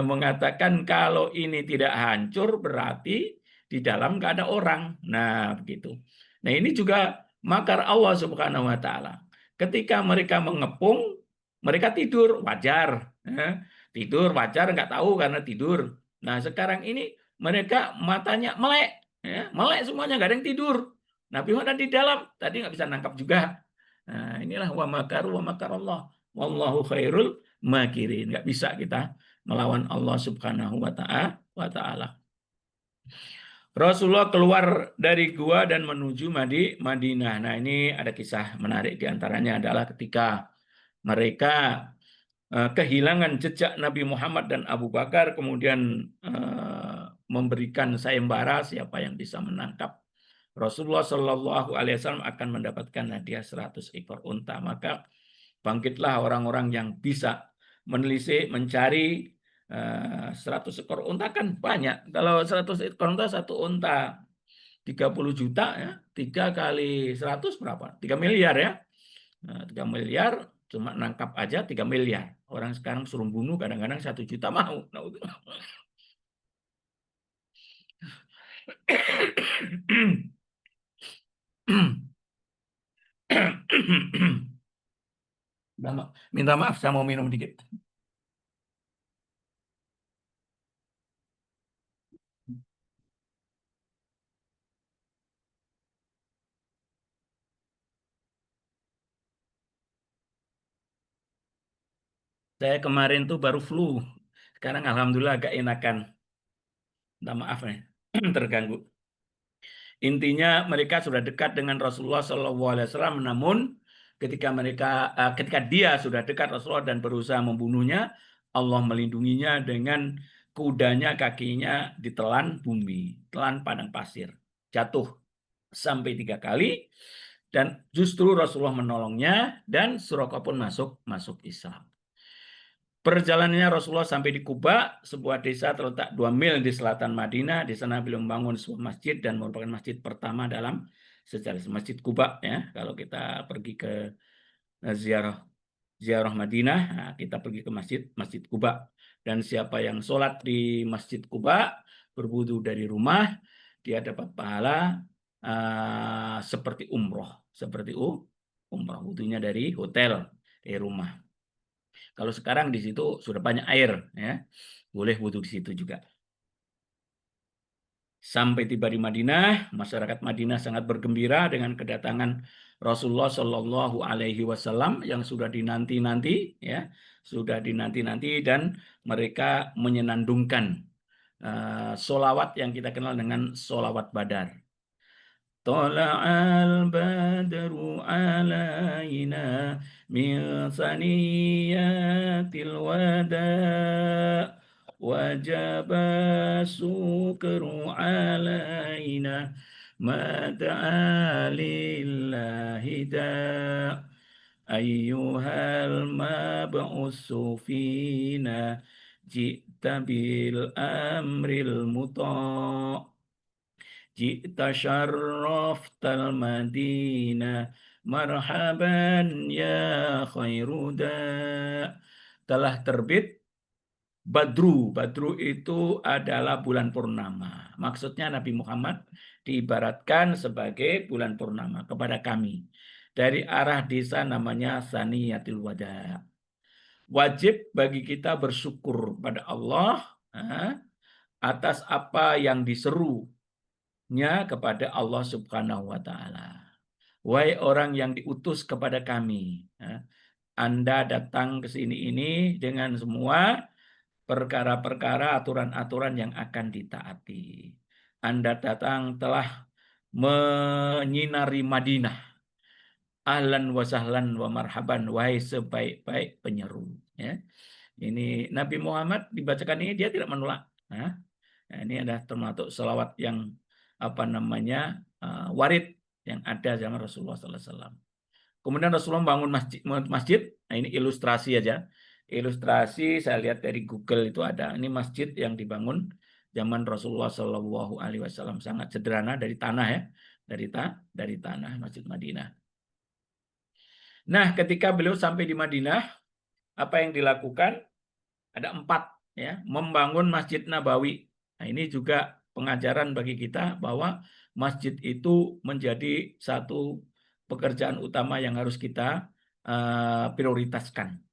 mengatakan kalau ini tidak hancur berarti di dalam nggak ada orang. Nah, begitu. Nah, ini juga makar Allah Subhanahu Wa Taala. Ketika mereka mengepung, mereka tidur, wajar. Tidur wajar, nggak tahu karena tidur. Nah, sekarang ini mereka matanya melek, ya, melek semuanya, nggak ada yang tidur. Nabi Muhammad di dalam tadi nggak bisa nangkap juga. Nah, inilah wa makaru wa makarallah. Wallahu khairul makirin. Nggak bisa kita melawan Allah Subhanahu wa ta'ala. Rasulullah keluar dari gua dan menuju Madinah. Nah, ini ada kisah menarik, diantaranya adalah ketika mereka kehilangan jejak Nabi Muhammad dan Abu Bakar, kemudian memberikan sayembara siapa yang bisa menangkap Rasulullah Shallallahu Alaihi Wasallam akan mendapatkan hadiah 100 ekor unta. Maka bangkitlah orang-orang yang bisa menelisik, mencari 100 ekor unta kan banyak. Kalau 100 ekor unta, satu unta 30 juta ya, 3 kali 100 berapa? 3 miliar ya. Nah, 3 miliar cuma nangkap aja 3 miliar. Orang sekarang suruh bunuh kadang-kadang 1 juta mau. Minta maaf, saya mau minum dikit. Saya kemarin tuh baru flu. Sekarang alhamdulillah agak enakan. Minta maaf nih, terganggu. Intinya mereka sudah dekat dengan Rasulullah SAW, namun ketika dia sudah dekat Rasulullah dan berusaha membunuhnya, Allah melindunginya dengan kudanya, kakinya ditelan bumi, telan padang pasir, jatuh sampai 3 kali, dan justru Rasulullah menolongnya dan Suraqah pun masuk Islam. Perjalanannya Rasulullah sampai di Kuba, sebuah desa terletak 2 mil di selatan Madinah. Di sana beliau membangun sebuah masjid dan merupakan masjid pertama dalam sejarah Masjid Kuba. Ya, kalau kita pergi ke ziarah Madinah, nah, kita pergi ke Masjid Kuba. Dan siapa yang sholat di Masjid Kuba, berwudu dari rumah, dia dapat pahala seperti umroh, umroh, wudunya dari hotel, dari rumah. Kalau sekarang di situ sudah banyak air, ya, boleh wudhu di situ juga. Sampai tiba di Madinah, masyarakat Madinah sangat bergembira dengan kedatangan Rasulullah Shallallahu Alaihi Wasallam yang sudah dinanti-nanti, ya, sudah dinanti-nanti, dan mereka menyenandungkan solawat yang kita kenal dengan solawat Badar. Tala'al badru alaina min saniyatil wada' wajaba sukru alaina mada'a lillahi da' ayyuhal mab'usu fina ji'ta bil amril muta' Ji'ta syarraftal Madinah marhaban ya khairuda. Telah terbit Badru. Badru itu adalah bulan purnama. Maksudnya Nabi Muhammad diibaratkan sebagai bulan purnama kepada kami. Dari arah desa namanya Saniyatul Wada. Wajib bagi kita bersyukur pada Allah atas apa yang diseru kepada Allah Subhanahu wa taala. Wahai orang yang diutus kepada kami, Anda datang ke sini ini dengan semua perkara-perkara, aturan-aturan yang akan ditaati. Anda datang telah menyinari Madinah. Ahlan wa sahlan wa marhaban, wahai sebaik-baik penyeru. Ya. Ini Nabi Muhammad dibacakan ini dia tidak menolak. Nah, ini adalah termasuk selawat yang warid yang ada zaman Rasulullah SAW. Kemudian Rasulullah bangun masjid. Nah, ini ilustrasi aja. Ilustrasi saya lihat dari Google itu ada. Ini masjid yang dibangun zaman Rasulullah SAW, sangat sederhana dari tanah ya, dari tanah Masjid Madinah. Nah, ketika beliau sampai di Madinah, apa yang dilakukan? Ada 4 ya, membangun Masjid Nabawi. Nah, ini juga pengajaran bagi kita bahwa masjid itu menjadi satu pekerjaan utama yang harus kita prioritaskan.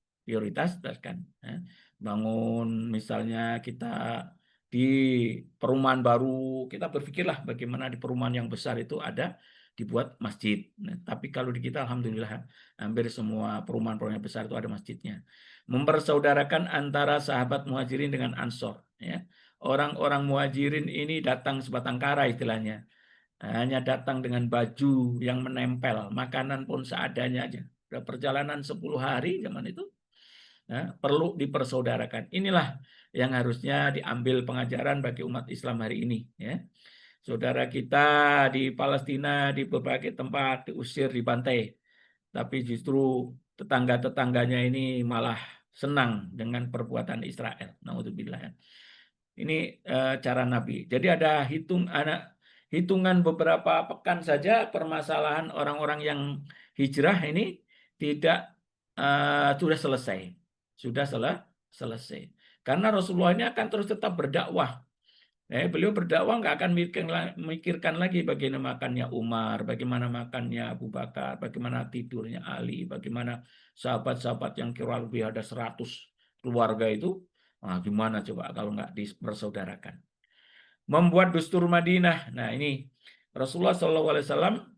Bangun misalnya kita di perumahan baru, kita berpikirlah bagaimana di perumahan yang besar itu ada dibuat masjid. Nah, tapi kalau di kita alhamdulillah hampir semua perumahan-perumahan besar itu ada masjidnya. Mempersaudarakan antara sahabat muhajirin dengan ansor. Ya. Orang-orang muhajirin ini datang sebatang kara istilahnya. Hanya datang dengan baju yang menempel, makanan pun seadanya aja. Udah perjalanan 10 hari zaman itu, perlu dipersaudarakan. Inilah yang harusnya diambil pengajaran bagi umat Islam hari ini. Ya. Saudara kita di Palestina di berbagai tempat diusir, dibantai. Tapi justru tetangga-tetangganya ini malah senang dengan perbuatan Israel. Naudzubillah. Ini cara Nabi. Jadi ada hitungan beberapa pekan saja permasalahan orang-orang yang hijrah ini tidak sudah selesai. Sudah selesai. Karena Rasulullah ini akan terus tetap berdakwah. Beliau berdakwah nggak akan mikirkan lagi bagaimana makannya Umar, bagaimana makannya Abu Bakar, bagaimana tidurnya Ali, bagaimana sahabat-sahabat yang kira lebih ada 100 keluarga itu. Nah, gimana coba kalau nggak dipersaudarakan? Membuat Dustur Madinah. Nah ini Rasulullah SAW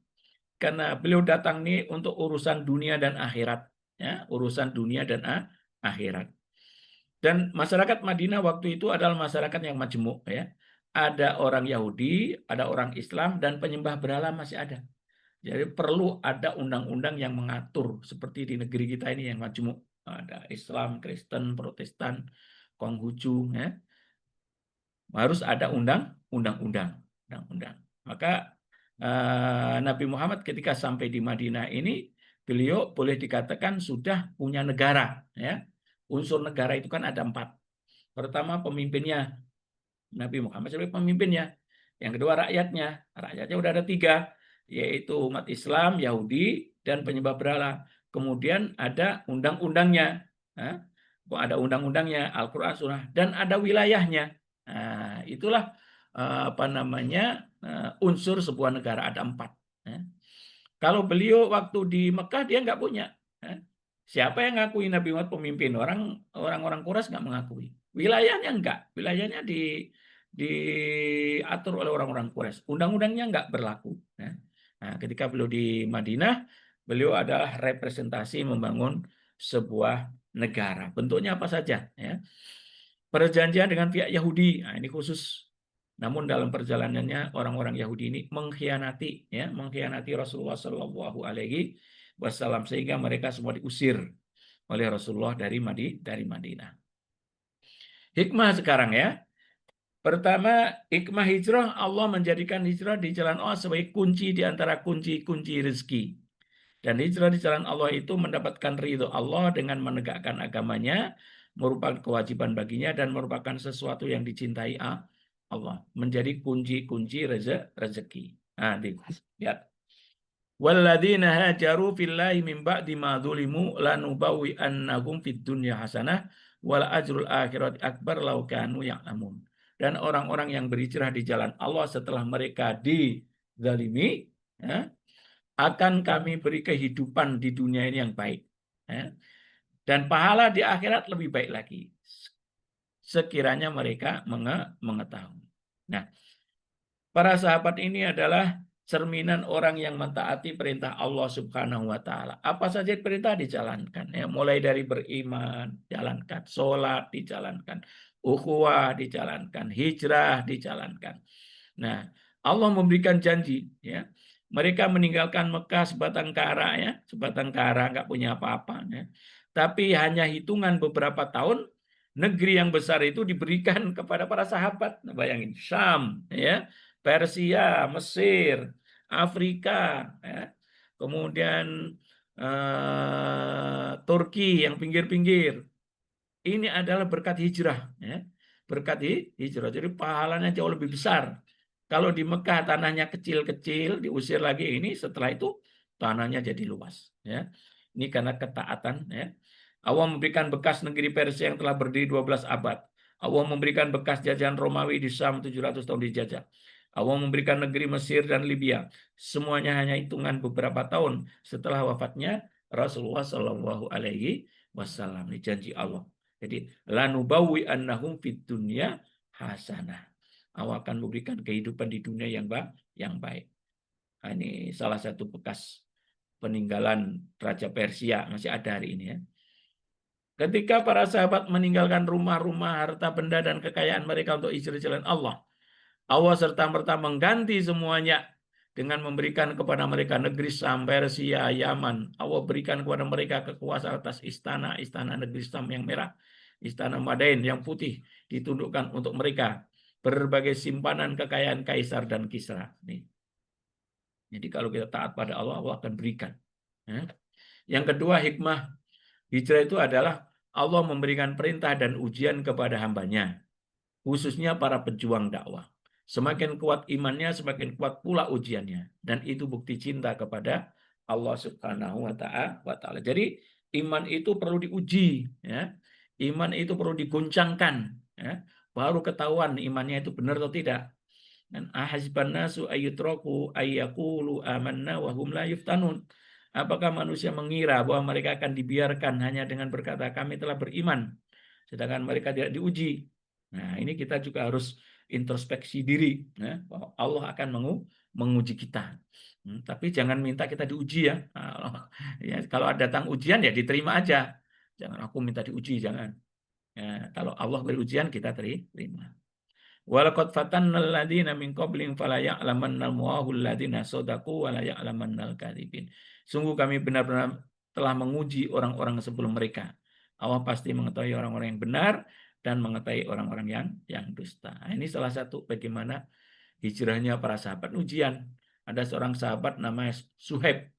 karena beliau datang nih untuk urusan dunia dan akhirat, ya, urusan dunia dan akhirat. Dan masyarakat Madinah waktu itu adalah masyarakat yang majemuk, ya. Ada orang Yahudi, ada orang Islam, dan penyembah berhala masih ada. Jadi perlu ada undang-undang yang mengatur seperti di negeri kita ini yang majemuk. Ada Islam, Kristen, Protestan, Konghucu, ya. Harus ada undang-undang. Maka Nabi Muhammad ketika sampai di Madinah ini, beliau boleh dikatakan sudah punya negara, ya. Unsur negara itu kan ada 4. Pertama pemimpinnya, Nabi Muhammad sebagai pemimpinnya. Yang kedua rakyatnya. Rakyatnya udah ada 3, yaitu umat Islam, Yahudi, dan penyembah berhala. Kemudian ada undang-undangnya. Ada undang-undangnya, Al-Quran, Sunnah, dan ada wilayahnya. Nah, itulah unsur sebuah negara, ada 4. Kalau beliau waktu di Mekah dia nggak punya. Siapa yang ngakui Nabi Muhammad pemimpin? Orang-orang Quraisy nggak mengakui. Wilayahnya enggak. Wilayahnya diatur oleh orang-orang Quraisy. Undang-undangnya enggak berlaku. Nah, ketika beliau di Madinah, beliau adalah representasi membangun sebuah negara. Bentuknya apa saja? Ya. Perjanjian dengan pihak Yahudi. Nah, ini khusus. Namun dalam perjalanannya orang-orang Yahudi ini mengkhianati Rasulullah Shallallahu Alaihi Wasallam sehingga mereka semua diusir oleh Rasulullah dari Madinah. Hikmah sekarang, ya. Pertama, hikmah hijrah, Allah menjadikan hijrah di jalan Allah sebagai kunci di antara kunci-kunci rezeki. Dan hijrah di jalan Allah itu mendapatkan ridho Allah dengan menegakkan agamanya, merupakan kewajiban baginya dan merupakan sesuatu yang dicintai Allah. Menjadi kunci-kunci rezeki. Nah, lihat. Walladzina hajaru fillahi min ba'di ma dzulimu lanubawwi'annahum fid dunya hasanah wal ajrul akhirati akbar law kanu ya'lamun. Dan orang-orang yang berhijrah di jalan Allah setelah mereka dizalimi, ya, akan kami beri kehidupan di dunia ini yang baik, ya. Dan pahala di akhirat lebih baik lagi sekiranya mereka mengetahui. Nah, para sahabat ini adalah cerminan orang yang mentaati perintah Allah Subhanahu wa taala. Apa saja perintah dijalankan, ya, mulai dari beriman, jalankan, sholat dijalankan, ukhuwah dijalankan, hijrah dijalankan. Nah, Allah memberikan janji, ya. Mereka meninggalkan Mekah sebatang kara, ya, sebatang kara, nggak punya apa-apa, ya. Tapi hanya hitungan beberapa tahun negeri yang besar itu diberikan kepada para sahabat. Nah, bayangin, Syam, ya, Persia, Mesir, Afrika, ya. Kemudian Turki yang pinggir-pinggir. Ini adalah berkat hijrah, ya. Berkat hijrah. Jadi pahalanya jauh lebih besar. Kalau di Mekah tanahnya kecil-kecil, diusir lagi ini, setelah itu tanahnya jadi luas, ya. Ini karena ketaatan, ya. Allah memberikan bekas negeri Persia yang telah berdiri 12 abad. Allah memberikan bekas jajahan Romawi di Syam 700 tahun dijajah. Allah memberikan negeri Mesir dan Libya. Semuanya hanya hitungan beberapa tahun setelah wafatnya Rasulullah Shallallahu Alaihi Wasallam. Ini janji Allah. Jadi lanubawi annahum fid dunya hasanah. Allah akan memberikan kehidupan di dunia yang baik. Nah, ini salah satu bekas peninggalan Raja Persia, masih ada hari ini ya. Ketika para sahabat meninggalkan rumah-rumah, harta benda dan kekayaan mereka untuk hijrah jalan Allah, Allah serta-merta mengganti semuanya dengan memberikan kepada mereka negeri Syam, Persia, Yaman. Allah berikan kepada mereka kekuasaan atas istana-istana negeri Syam yang merah, istana Madain yang putih ditundukkan untuk mereka, berbagai simpanan kekayaan kaisar dan Kisra. Nih. Jadi kalau kita taat pada Allah, Allah akan berikan. Yang kedua, hikmah hijrah itu adalah Allah memberikan perintah dan ujian kepada hambanya, khususnya para pejuang dakwah. Semakin kuat imannya, semakin kuat pula ujiannya. Dan itu bukti cinta kepada Allah Subhanahu wa Ta'ala. Jadi iman itu perlu diuji, ya. Iman itu perlu diguncangkan, ya. Baru ketahuan imannya itu benar atau tidak. Dan ahasiban nasu ayyutraku ayyaqulu amanna wa hum la yuftanun. Apakah manusia mengira bahwa mereka akan dibiarkan hanya dengan berkata kami telah beriman, sedangkan mereka tidak diuji. Nah, ini kita juga harus introspeksi diri, ya, bahwa Allah akan menguji kita. Tapi jangan minta kita diuji ya. Ya, kalau datang ujian ya diterima aja. Jangan aku minta diuji, jangan. Ya, kalau Allah beri ujian kita terima. Walaqad fatannal ladzina min qablihim fala ya'lamannal muwahhul ladzina shadaqu wa la ya'lamannal kadzibin. Sungguh kami benar-benar telah menguji orang-orang sebelum mereka. Allah pasti mengetahui orang-orang yang benar dan mengetahui orang-orang yang dusta. Nah, ini salah satu bagaimana hijrahnya para sahabat ujian. Ada seorang sahabat namanya Suhaib.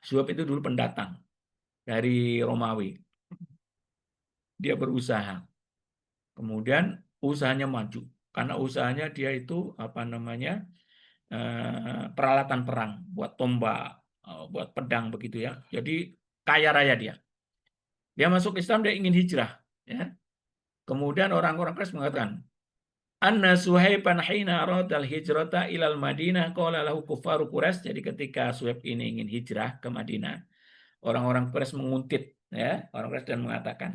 Suhaib itu dulu pendatang dari Romawi. Dia berusaha. Kemudian usahanya maju karena usahanya dia itu peralatan perang, buat tombak, buat pedang begitu ya. Jadi kaya raya dia. Dia masuk Islam, dia ingin hijrah, ya. Kemudian orang-orang Quraisy mengatakan, Anna Suhaiban hina aradal hijrata ilal Madinah qala lahu kufaru Quraisy. Jadi ketika Suhaib ini ingin hijrah ke Madinah, orang-orang Quraisy menguntit, ya, orang Quraisy dan mengatakan,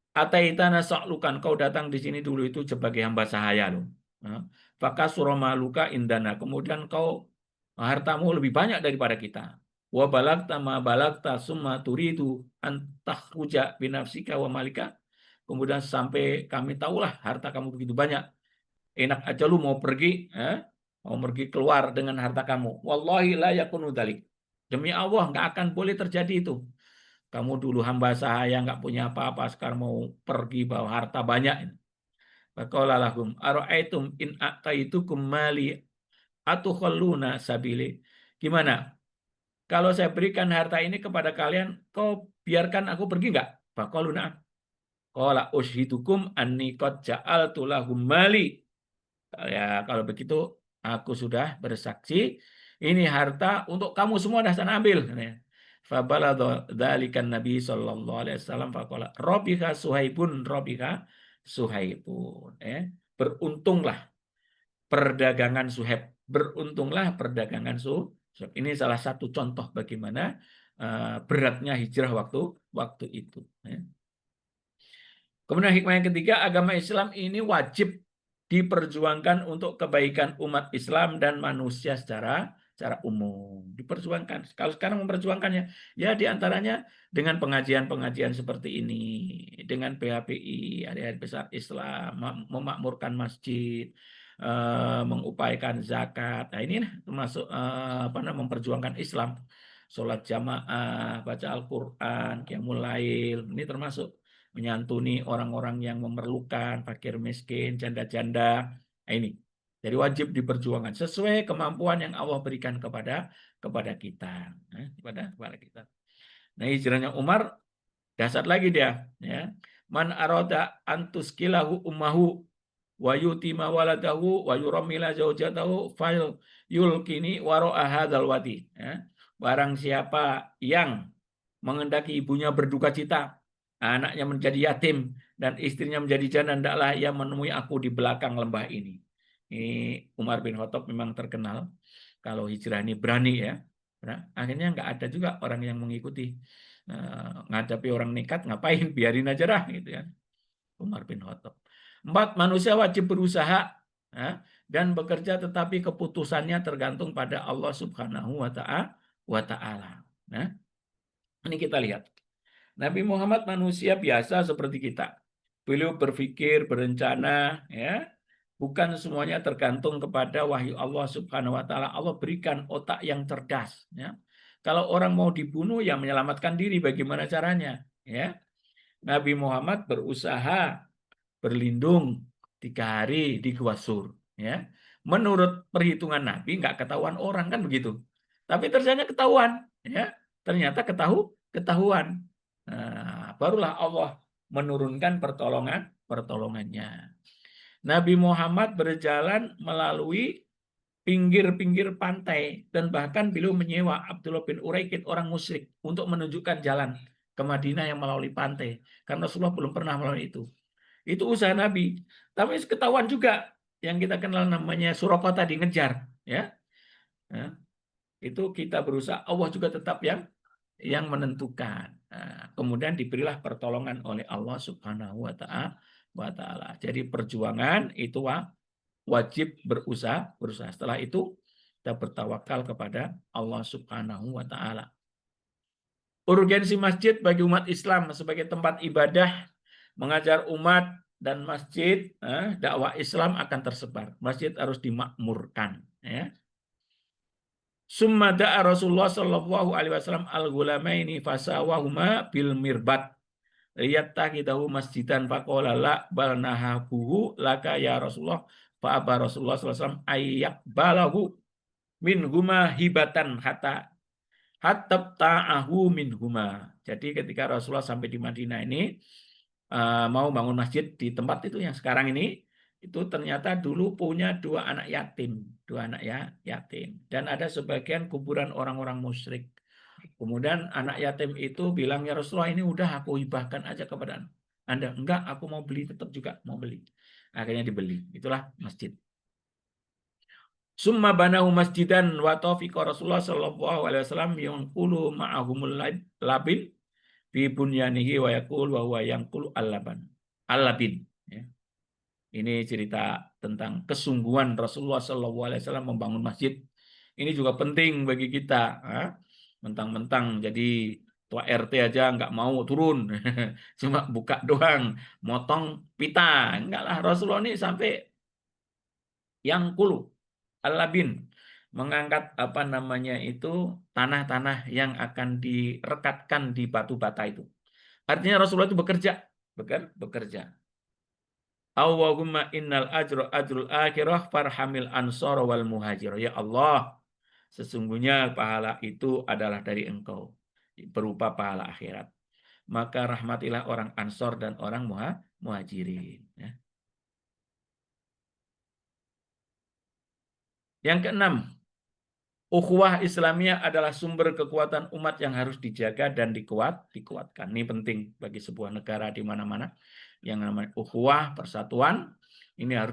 Ataitana sa'lukan, kau datang di sini dulu itu sebagai hamba sahaya loh. Fakasura maluka indana, kemudian kau hartamu lebih banyak daripada kita. Wa balagta ma balagta summa turidu antakhruja binafsika wa malika. Kemudian sampai kami tahulah harta kamu begitu banyak. Enak aja lu mau pergi, mau pergi keluar dengan harta kamu. Wallahi la yakunu dzalik. Demi Allah nggak akan boleh terjadi itu. Kamu dulu hamba sahaya nggak punya apa-apa, sekarang mau pergi bawa harta banyak. Faqala lahum ara'aitum in a'taitukum mali atukhalluna sabili. Gimana? Kalau saya berikan harta ini kepada kalian, kau biarkan aku pergi nggak? Faqalu na'am. Qala ushidukum anni qad ja'altu lahum mali. Ya, kalau begitu aku sudah bersaksi ini harta untuk kamu semua, dah sana ambil. Fabalagha dzalikan Nabi sallallahu alaihi wasallam faqala rabiha Suhaibun beruntunglah perdagangan Suhaib. Beruntunglah perdagangan Suhaib. Ini salah satu contoh bagaimana beratnya hijrah waktu itu. Kemudian hikmah yang ketiga, agama Islam ini wajib diperjuangkan untuk kebaikan umat Islam dan manusia secara umum. Diperjuangkan. Kalau sekarang memperjuangkannya, ya diantaranya dengan pengajian-pengajian seperti ini, dengan PHPI, Hari-Hari Besar Islam, memakmurkan masjid, mengupayakan zakat. Nah, ini termasuk memperjuangkan Islam. Sholat jamaah, baca Al-Quran, qiyamul lail, ini termasuk menyantuni orang-orang yang memerlukan, fakir miskin, janda-janda. Nah, ini. Jadi wajib diperjuangkan sesuai kemampuan yang Allah berikan kepada kita. Kepada kita. Nah, hijrahnya Umar dasar lagi dia, ya. Man arada antuskilahu ummahu wa yutima waladahu wa yuramila zaujatahu fal yulkini wara'a hadzal wadi. Ya. Barang siapa yang mengendaki ibunya berduka cita, anaknya menjadi yatim dan istrinya menjadi janda, hendaklah ia menemui aku di belakang lembah ini. Ini Umar bin Khattab memang terkenal kalau hijrah ini berani, ya. Nah, akhirnya nggak ada juga orang yang mengikuti. Ngadepi orang nekat ngapain, biarin aja dah gitu ya. Umar bin Khattab. 4, manusia wajib berusaha dan bekerja, tetapi keputusannya tergantung pada Allah Subhanahu wa Ta'ala. Nah, ini kita lihat. Nabi Muhammad manusia biasa seperti kita. Beliau berpikir, berencana, ya. Bukan semuanya tergantung kepada wahyu Allah Subhanahu wa Ta'ala. Allah berikan otak yang cerdas, ya. Kalau orang mau dibunuh, ya menyelamatkan diri, bagaimana caranya, ya. Nabi Muhammad berusaha berlindung 3 hari di Gua Sur, ya. Menurut perhitungan Nabi nggak ketahuan orang, kan begitu. Tapi ternyata ketahuan, ya. Ternyata ketahuan. Nah, barulah Allah menurunkan pertolongannya. Nabi Muhammad berjalan melalui pinggir-pinggir pantai, dan bahkan beliau menyewa Abdullah bin Uraikid, orang musyrik, untuk menunjukkan jalan ke Madinah yang melalui pantai, karena Rasulullah belum pernah melalui itu. Itu usaha Nabi. Tapi ketahuan juga yang kita kenal namanya Suraqah tadi, ngejar, ya. Nah, itu kita berusaha, Allah juga tetap yang menentukan. Nah, kemudian diberilah pertolongan oleh Allah Subhanahu wa Ta'ala. Jadi perjuangan itu wajib berusaha. Setelah itu kita bertawakal kepada Allah Subhanahu wa Ta'ala. Urgensi masjid bagi umat Islam sebagai tempat ibadah, mengajar umat, dan masjid, dakwah Islam akan tersebar. Masjid harus dimakmurkan, ya. Summa da'a Rasulullah sallallahu alaihi wasallam al-ghulamaini fasawahuma bil mirbat liyattaqidahu masjidan faqala la bal nahabuhu laka ya Rasulullah, fa aba Rasulullah sallallahu alaihi wasallam ayyaqbalahu minhuma hibatan hatta ta'ahu minhuma. Jadi ketika Rasulullah sampai di Madinah ini mau bangun masjid di tempat itu yang sekarang ini, itu ternyata dulu punya 2 anak yatim, dan ada sebagian kuburan orang-orang musyrik. Kemudian anak yatim itu bilang, ya Rasulullah, ini udah aku hibahkan aja kepada Anda. Enggak, aku mau beli, tetap juga mau beli. Akhirnya dibeli. Itulah masjid. Summa banahu masjidan wa taufiqa Rasulullah sallallahu alaihi wasallam yanqulu ma'ahumul labin fi bunyanihi wa yaqul wa huwa yanqulu al-labin. Ya. Ini cerita tentang kesungguhan Rasulullah SAW membangun masjid. Ini juga penting bagi kita. Mentang-mentang jadi tua RT aja nggak mau turun, cuma buka doang, motong pita. Enggak lah, Rasulullah ini sampai yang kulu, al-labin, mengangkat tanah-tanah yang akan direkatkan di batu bata itu. Artinya Rasulullah itu bekerja. Allahumma innal ajrul akhirah farhamil ansor wal muhajir. Ya Allah, sesungguhnya pahala itu adalah dari Engkau, berupa pahala akhirat. Maka rahmatilah orang ansor dan orang muhajirin. Ya. Yang keenam, ukhuwah Islamiyah adalah sumber kekuatan umat yang harus dijaga dan dikuatkan. Ini penting bagi sebuah negara di mana-mana. Yang namanya ukhuwah, persatuan, ini harus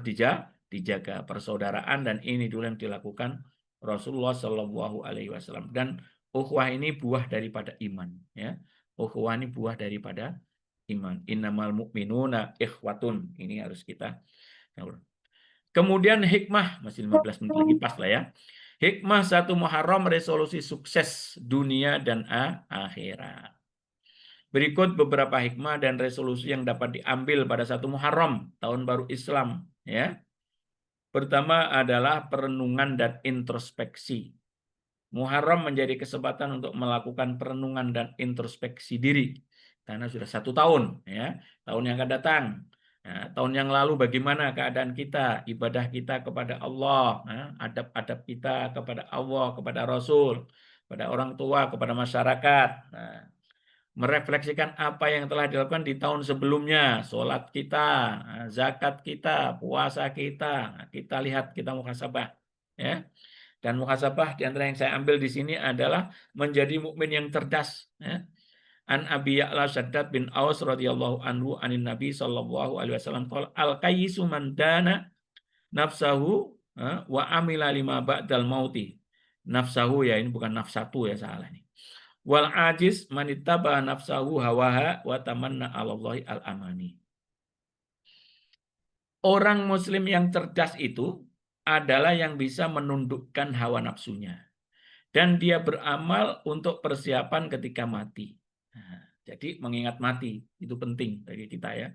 dijaga, persaudaraan, dan ini dulu yang dilakukan Rasulullah Shallallahu Alaihi Wasallam. Dan ukhuwah ini buah daripada iman, ya. Ukhuwah ini buah daripada iman. Innamal mu'minuna ikhwatun. Ini harus kita. Kemudian hikmah, masih 15 menit lagi pas lah ya. Hikmah 1 Muharram, resolusi sukses dunia dan akhirat. Berikut beberapa hikmah dan resolusi yang dapat diambil pada 1 Muharram, tahun baru Islam, ya. Pertama adalah perenungan dan introspeksi. Muharram menjadi kesempatan untuk melakukan perenungan dan introspeksi diri, karena sudah 1 tahun, ya, tahun yang akan datang. Nah, tahun yang lalu bagaimana keadaan kita, ibadah kita kepada Allah, adab-adab kita kepada Allah, kepada Rasul, kepada orang tua, kepada masyarakat. Nah, merefleksikan apa yang telah dilakukan di tahun sebelumnya, sholat kita, zakat kita, puasa kita. Kita lihat, kita muhasabah, ya. Dan muhasabah di antara yang saya ambil di sini adalah menjadi mukmin yang cerdas, ya. An Abi Ya'la Shaddad bin Aus radhiyallahu anhu anin Nabi sallallahu alaihi wasallam qala al-qayyisu man dana nafsahu wa amila lima ba'dal mauti. Nafsahu, ya, ini bukan nafsatu, ya, salah ini. Wal ajiz manittaba nafsahu hawaha wa tamanna 'alallahi al-amani. Orang muslim yang cerdas itu adalah yang bisa menundukkan hawa nafsunya. Dan dia beramal untuk persiapan ketika mati. Nah, jadi mengingat mati itu penting bagi kita ya.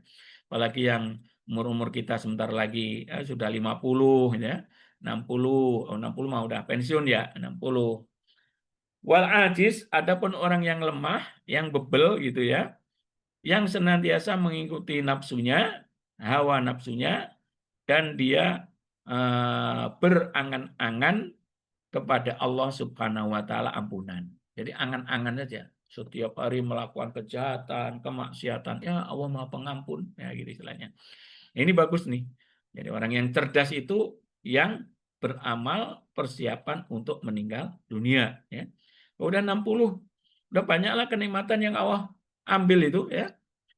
Apalagi yang umur-umur kita sebentar lagi sudah 50 ya. 60, 60 mah udah pensiun ya, 60. Wal ajiz, adapun orang yang lemah, yang bebel gitu ya, yang senantiasa mengikuti nafsunya, hawa nafsunya, dan dia berangan-angan kepada Allah Subhanahu wa taala ampunan. Jadi angan-angan saja. Setiap hari melakukan kejahatan, kemaksiatan, ya Allah Maha Pengampun, ya gitu istilahnya. Ini bagus nih. Jadi orang yang cerdas itu yang beramal persiapan untuk meninggal dunia, ya. Udah 60, udah banyaklah kenikmatan yang Allah ambil itu, ya.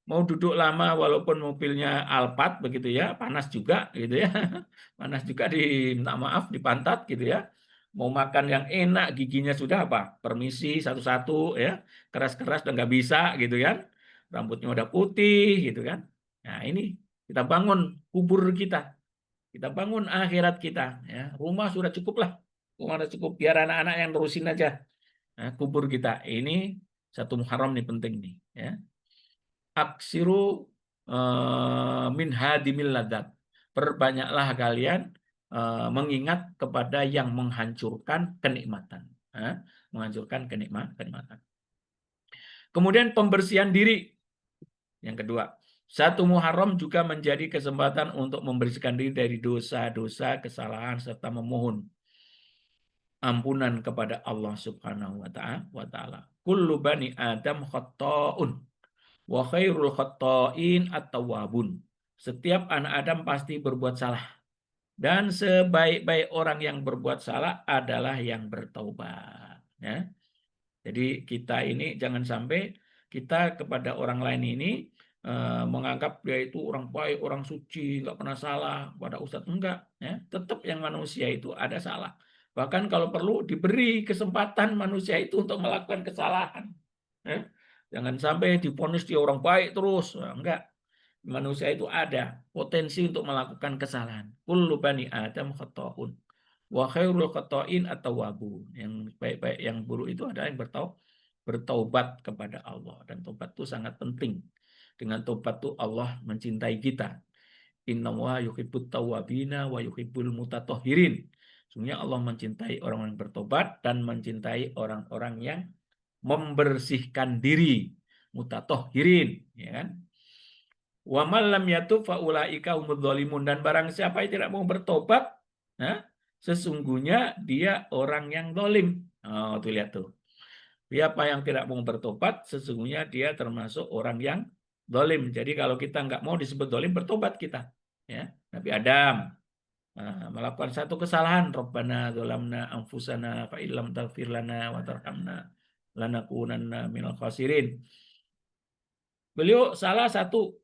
Mau duduk lama walaupun mobilnya Alphard begitu ya, panas juga gitu ya. Panas juga minta maaf di pantat gitu ya. Mau makan yang enak giginya sudah apa? Permisi satu-satu ya. Keras-keras udah nggak bisa gitu kan. Rambutnya udah putih gitu kan. Nah, ini kita bangun kubur kita. Kita bangun akhirat kita ya. Rumah sudah cukup lah. Rumah sudah cukup biar anak-anak yang terusin aja. Nah, kubur kita. Ini satu Muharram nih penting nih ya. Aksiru min hadimil ladat. Perbanyaklah kalian mengingat kepada yang menghancurkan kenikmatan. Menghancurkan kenikmatan. Kemudian pembersihan diri. Yang kedua, satu Muharram juga menjadi kesempatan untuk membersihkan diri dari dosa-dosa, kesalahan, serta memohon ampunan kepada Allah Subhanahu wa taala. Kullu bani Adam khata'un wa khairul khatta'in at-tawwabun. Setiap anak Adam pasti berbuat salah. Dan sebaik-baik orang yang berbuat salah adalah yang bertaubat. Ya. Jadi kita ini jangan sampai kita kepada orang lain ini menganggap dia itu orang baik, orang suci, nggak pernah salah. Pada Ustadz enggak. Ya. Tetap yang manusia itu ada salah. Bahkan kalau perlu diberi kesempatan manusia itu untuk melakukan kesalahan. Ya. Jangan sampai divonis dia orang baik terus. Enggak. Manusia itu ada potensi untuk melakukan kesalahan. Kullu bani Adam khata'un. Wa khairul khata'in at-tawwabun. Yang baik-baik, yang buruk itu adalah yang bertaubat kepada Allah. Dan taubat itu sangat penting. Dengan taubat itu Allah mencintai kita. Innallaha yuhibbut tawwabina wa yuhibbul mutatahhirin. Sesungguhnya Allah mencintai orang yang bertobat dan mencintai orang-orang yang membersihkan diri. Mutatahhirin, ya kan? Wa man lam yatub fa ulaika humudz zalimun, dan barang siapa yang tidak mau bertobat, sesungguhnya dia orang yang zalim. Oh, tuh lihat tuh. Siapa yang tidak mau bertobat, sesungguhnya dia termasuk orang yang zalim. Jadi kalau kita nggak mau disebut zalim, bertobat kita. Ya, Nabi Adam melakukan satu kesalahan, Rabbana dzalamna anfusana fa illam taghfir lana wa tarhamna lanakunanna minal khasirin. Beliau salah satu,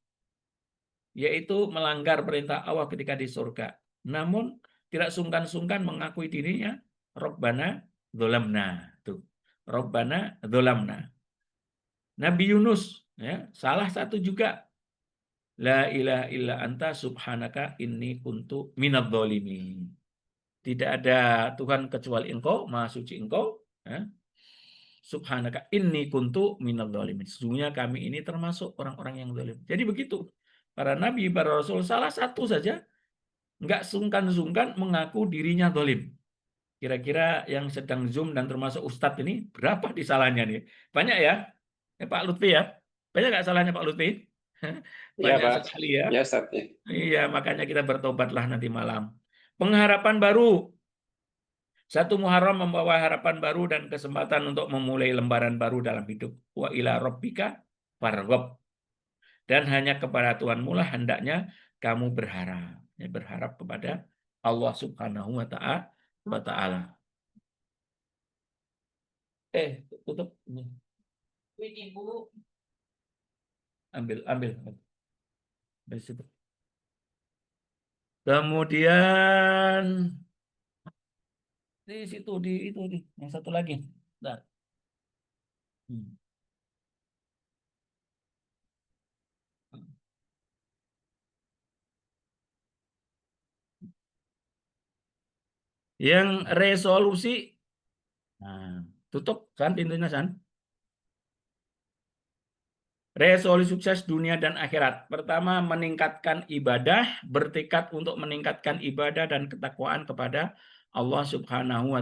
yaitu melanggar perintah Allah ketika di surga. Namun tidak sungkan-sungkan mengakui dirinya Rabbana dzalamna. Tuh. Rabbana dzalamna. Nabi Yunus ya, salah satu juga. La ilaha illa anta subhanaka inni kuntu minadz dzalimin. Tidak ada Tuhan kecuali Engkau, Maha Suci Engkau. Ya. Subhanaka inni kuntu minadz dzalimin. Sesungguhnya kami ini termasuk orang-orang yang zalim. Jadi begitu. Para nabi, para rasul, salah satu saja nggak sungkan-sungkan mengaku dirinya zalim. Kira-kira yang sedang Zoom dan termasuk Ustadz ini berapa di salahnya nih? Banyak ya? Pak Lutfi ya? Banyak nggak salahnya Pak Lutfi? Ya, Banyak Pak. sekali ya. Ya, Ustaz. Ya. Iya, makanya kita bertobatlah nanti malam. Pengharapan baru. Satu Muharram membawa harapan baru dan kesempatan untuk memulai lembaran baru dalam hidup. Wa ila rabbika farghab. Dan hanya kepada Tuhanmu lah hendaknya kamu berharap. Ya, berharap kepada Allah Subhanahu wa ta'ala. Tutup ini. Ibu. Ambil. Dari situ. Kemudian di situ itu yang satu lagi. Nah. Yang resolusi, nah, tutup kan pintunya San. Resolusi sukses dunia dan akhirat. Pertama, meningkatkan ibadah, bertekad untuk meningkatkan ibadah dan ketakwaan kepada Allah Subhanahu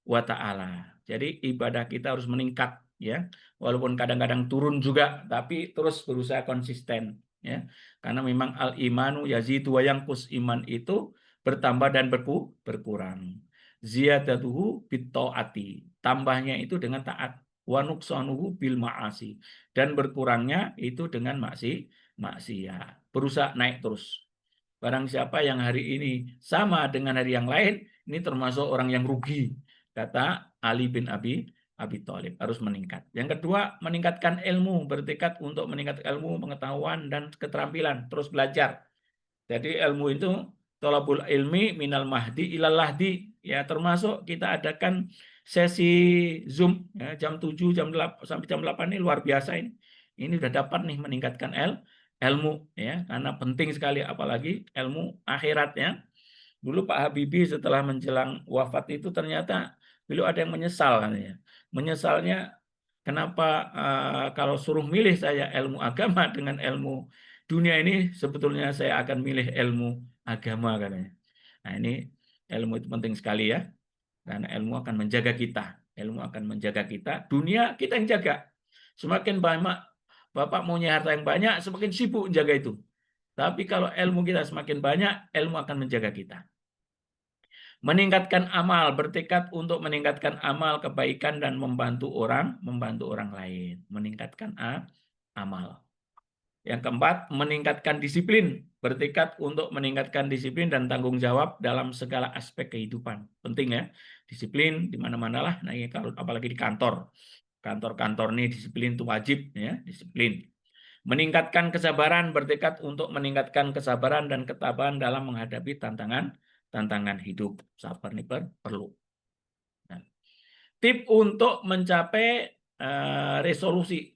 wa Ta'ala. Jadi ibadah kita harus meningkat ya. Walaupun kadang-kadang turun juga, tapi terus berusaha konsisten ya. Karena memang al-imanu yazidu wa yanqus, iman itu bertambah dan berkurang. Ziyadatuhu bitta'ati. Tambahnya itu dengan taat. Wa nuqsanuhu bil ma'asi, dan berkurangnya itu dengan maksiat. Berusaha naik terus. Barang siapa yang hari ini sama dengan hari yang lain, ini termasuk orang yang rugi. Kata Ali bin Abi Thalib, harus meningkat. Yang kedua, meningkatkan ilmu, bertekad untuk meningkatkan ilmu, pengetahuan, dan keterampilan. Terus belajar. Jadi ilmu itu thalabul ilmi minal mahdi ilal lahdi. Ya, termasuk kita adakan sesi Zoom ya, jam 7 jam 8 sampai jam 8 ini luar biasa ini. Ini sudah dapat nih meningkatkan ilmu ya, karena penting sekali apalagi ilmu akhiratnya. Dulu Pak Habibie setelah menjelang wafat itu ternyata beliau ada yang menyesal katanya. Menyesalnya kenapa kalau suruh milih saya ilmu agama dengan ilmu dunia ini, sebetulnya saya akan milih ilmu agama katanya. Nah, ini ilmu itu penting sekali ya. Karena ilmu akan menjaga kita. Ilmu akan menjaga kita. Dunia kita yang jaga. Semakin banyak Bapak maunya harta yang banyak, semakin sibuk menjaga itu. Tapi kalau ilmu kita semakin banyak, ilmu akan menjaga kita. Meningkatkan amal, bertekad untuk meningkatkan amal kebaikan dan membantu orang lain. Meningkatkan amal. Yang keempat, meningkatkan disiplin, bertekad untuk meningkatkan disiplin dan tanggung jawab dalam segala aspek kehidupan. Penting ya, disiplin di mana-mana lah. Nah, kalau apalagi di kantor. Kantor-kantor ini disiplin itu wajib ya, disiplin. Meningkatkan kesabaran, bertekad untuk meningkatkan kesabaran dan ketabahan dalam menghadapi tantangan hidup. Sabar ini perlu. Nah, tip untuk mencapai resolusi.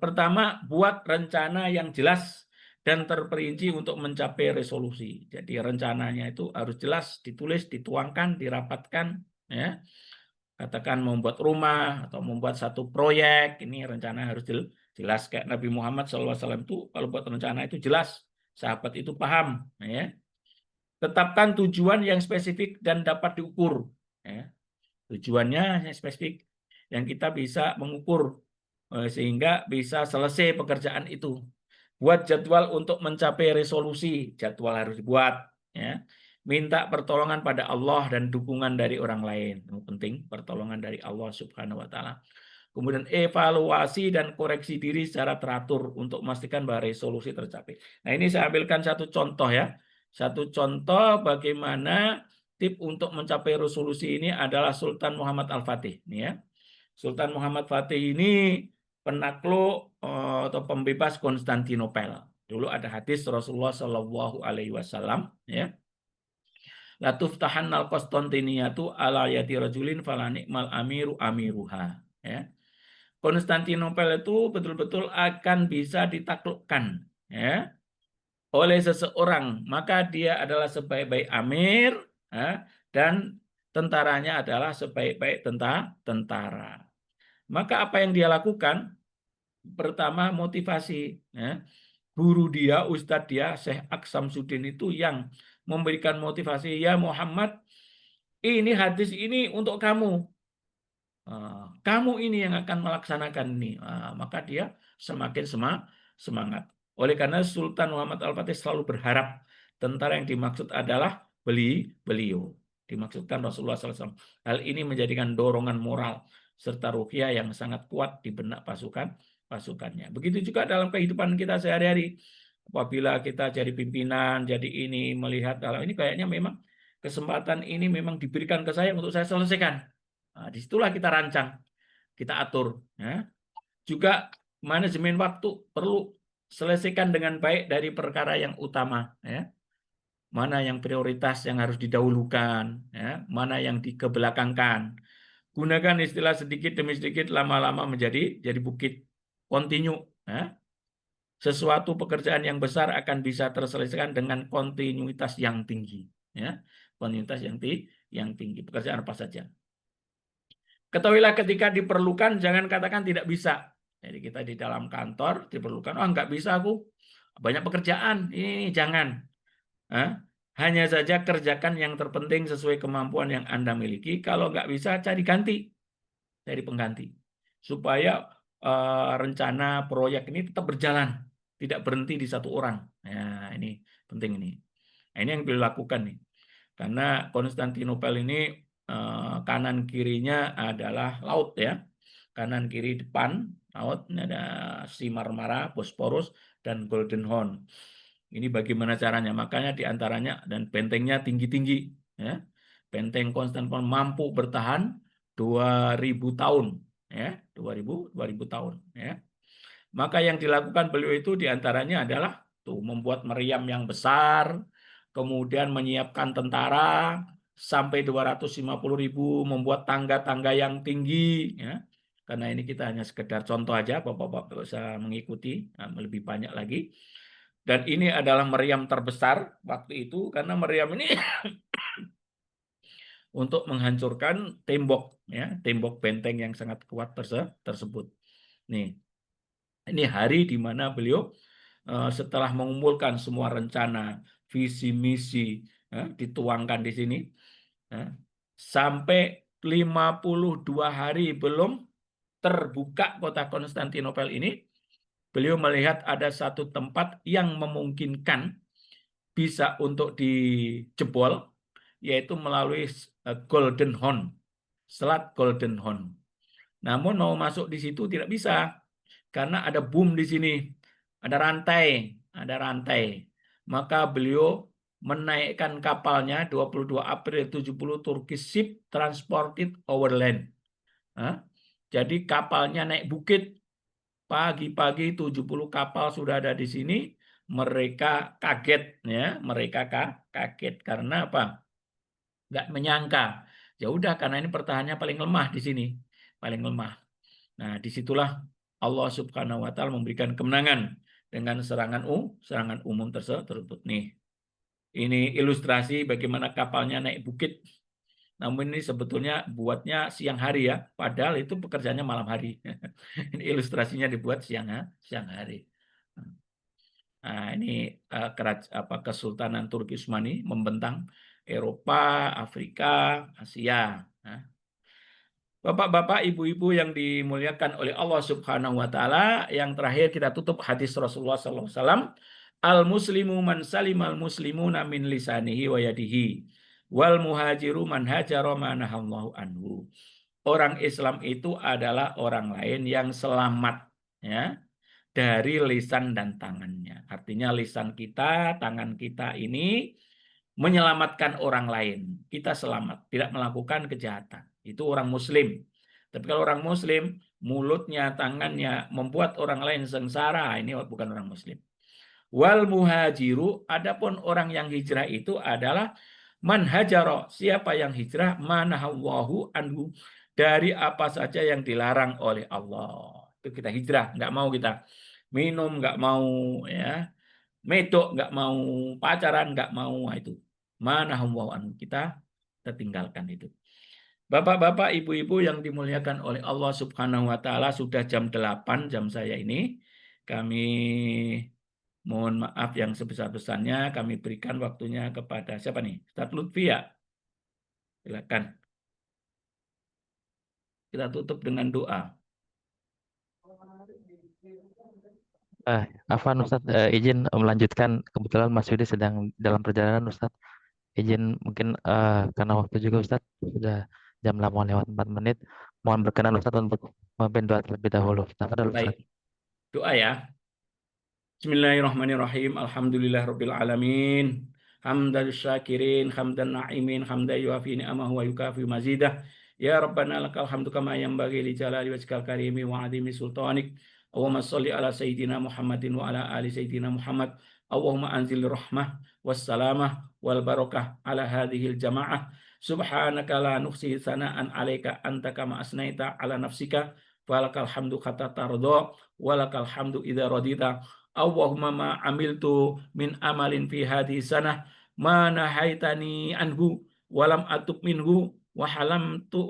Pertama, buat rencana yang jelas dan terperinci untuk mencapai resolusi. Jadi rencananya itu harus jelas, ditulis, dituangkan, dirapatkan. Ya. Katakan membuat rumah atau membuat satu proyek, ini rencana harus jelas. Kayak Nabi Muhammad SAW itu kalau buat rencana itu jelas, sahabat itu paham. Ya. Tetapkan tujuan yang spesifik dan dapat diukur. Ya. Tujuannya yang spesifik, yang kita bisa mengukur sehingga bisa selesai pekerjaan itu. Buat jadwal untuk mencapai resolusi, jadwal harus dibuat. Ya. Minta pertolongan pada Allah dan dukungan dari orang lain. Penting, pertolongan dari Allah Subhanahu wa Ta'ala. Kemudian evaluasi dan koreksi diri secara teratur untuk memastikan bahwa resolusi tercapai. Nah, ini saya ambilkan satu contoh ya. Satu contoh bagaimana tip untuk mencapai resolusi ini adalah Sultan Muhammad Al-Fatih. Ini ya. Sultan Muhammad Fatih ini penakluk atau pembebas Konstantinopel. Dulu ada hadis Rasulullah Shallallahu Alaihi Wasallam, ya. Latuf tahan al Konstantiniyatu ala yati rajulin falanikmal amiru amiruha. Ya. Konstantinopel itu betul-betul akan bisa ditaklukkan, ya, oleh seseorang. Maka dia adalah sebaik-baik amir, ya, dan tentaranya adalah sebaik-baik tentara. Maka apa yang dia lakukan? Pertama, motivasi. Ya. Guru dia, ustadz dia, Syekh Aksamsuddin itu yang memberikan motivasi. Ya Muhammad, ini hadis ini untuk kamu. Kamu ini yang akan melaksanakan ini. Maka dia semakin semangat. Oleh karena Sultan Muhammad Al-Fatih selalu berharap tentara yang dimaksud adalah beliau. Dimaksudkan Rasulullah SAW. Hal ini menjadikan dorongan moral serta ruhiyah yang sangat kuat di benak pasukannya. Begitu juga dalam kehidupan kita sehari-hari. Apabila kita jadi pimpinan, jadi ini, melihat dalam ini kayaknya memang kesempatan ini memang diberikan ke saya untuk saya selesaikan. Nah, disitulah kita rancang, kita atur. Ya. Juga manajemen waktu perlu selesaikan dengan baik dari perkara yang utama. Ya. Mana yang prioritas yang harus didahulukan, ya. Mana yang dikebelakangkan. Gunakan istilah sedikit demi sedikit, lama-lama menjadi bukit. Continue. Ya. Sesuatu pekerjaan yang besar akan bisa terselesaikan dengan kontinuitas yang tinggi. Ya. spontanitas yang tinggi. Pekerjaan apa saja. Ketahuilah ketika diperlukan, jangan katakan tidak bisa. Jadi kita di dalam kantor diperlukan, oh nggak bisa aku, banyak pekerjaan, ini jangan. Hanya saja kerjakan yang terpenting sesuai kemampuan yang Anda miliki. Kalau nggak bisa, cari ganti, cari pengganti. Supaya rencana proyek ini tetap berjalan, tidak berhenti di satu orang. Nah, ini penting ini. Nah, ini yang dilakukan nih. Karena Konstantinopel ini kanan kirinya adalah laut ya. Kanan kiri depan laut, ini ada Sea Marmara, Bosporus, dan Golden Horn. Ini bagaimana caranya? Makanya diantaranya dan bentengnya tinggi-tinggi. Ya. Benteng Konstantinopel mampu bertahan 2000 tahun. Ya, 2000 tahun. Ya. Maka yang dilakukan beliau itu diantaranya adalah membuat meriam yang besar, kemudian menyiapkan tentara sampai 250.000, membuat tangga-tangga yang tinggi. Ya. Karena ini kita hanya sekedar contoh aja, Bapak-Bapak bisa mengikuti lebih banyak lagi. Dan ini adalah meriam terbesar waktu itu, karena meriam ini untuk menghancurkan tembok, ya, tembok benteng yang sangat kuat tersebut. Nih, ini hari di mana beliau setelah mengumpulkan semua rencana, visi misi, dituangkan di sini, sampai 52 hari belum terbuka kota Konstantinopel ini, beliau melihat ada satu tempat yang memungkinkan bisa untuk dijebol, yaitu melalui Golden Horn, Selat Golden Horn. Namun mau masuk di situ tidak bisa, karena ada boom di sini, ada rantai. Maka beliau menaikkan kapalnya 22 April 70 Turkish ship transported overland. Jadi kapalnya naik bukit, pagi-pagi 70 kapal sudah ada di sini. Mereka kaget, ya, mereka kaget karena apa? Nggak menyangka. Ya udah, karena ini pertahanannya paling lemah di sini, paling lemah. Nah, disitulah Allah Subhanahu wa Ta'ala memberikan kemenangan dengan serangan umum tersebut. Nih, ini ilustrasi bagaimana kapalnya naik bukit. Namun ini sebetulnya buatnya siang hari ya, padahal itu pekerjaannya malam hari. Ini ilustrasinya dibuat siang hari. Nah, ini Kesultanan Turki Utsmani membentang Eropa, Afrika, Asia. Nah, Bapak-bapak, ibu-ibu yang dimuliakan oleh Allah Subhanahu wa Ta'ala, yang terakhir kita tutup hadis Rasulullah SAW. Al-muslimu man salimal muslimuna min lisanihi wa yadihi, wal muhajiru man hajara ma nahallahu anhu. Orang Islam itu adalah orang lain yang selamat, ya, dari lisan dan tangannya. Artinya lisan kita, tangan kita ini menyelamatkan orang lain. Kita selamat, tidak melakukan kejahatan. Itu orang Muslim. Tapi kalau orang Muslim, mulutnya, tangannya membuat orang lain sengsara, ini bukan orang Muslim. Wal muhajiru, adapun orang yang hijrah itu adalah man hajaro, siapa yang hijrah, manahallahu anhu, dari apa saja yang dilarang oleh Allah. Itu kita hijrah, nggak mau kita minum, nggak mau ya medok, nggak mau pacaran, nggak mau, itu manahallahu anhu, kita tinggalkan itu. Bapak-bapak, ibu-ibu yang dimuliakan oleh Allah Subhanahu wa Ta'ala, sudah jam 8 jam saya ini. Kami mohon maaf yang sebesar-besarnya, kami berikan waktunya kepada siapa nih? Ustaz Lutfi ya? Silakan. Kita tutup dengan doa. Afwan Ustadz, izin melanjutkan, kebetulan Mas Yudi sedang dalam perjalanan Ustadz. Izin mungkin karena waktu juga Ustadz, sudah jam 8 lewat 4 menit. Mohon berkenan Ustadz untuk memimpin doa terlebih dahulu. Baik. Doa ya. Bismillahirrahmanirrahim. Alhamdulillahirabbil alamin. Hamdan syakirin, hamdan na'imin, hamdan yuafi ni'amahu wa yukafi mazidah. Ya Rabbana lakal hamdu kama yanbaghi li jalali wajhikal karimi wa 'azimi sultanik. Allahumma sholli ala sayyidina Muhammadin wa ala ali sayyidina Muhammad. Allahumma anzil rahmah wassalamah wal barakah ala hadhil jamaah. Subhanaka la nuhsi sana'an 'alaika anta kama asnaita ala nafsika. Walakal hamdu hatta tarda, walakal hamdu idza radita. Allahumma ma amiltu min amalin fi hadhihi sanah ma nahaitani anhu walam atub minhu wa halamtu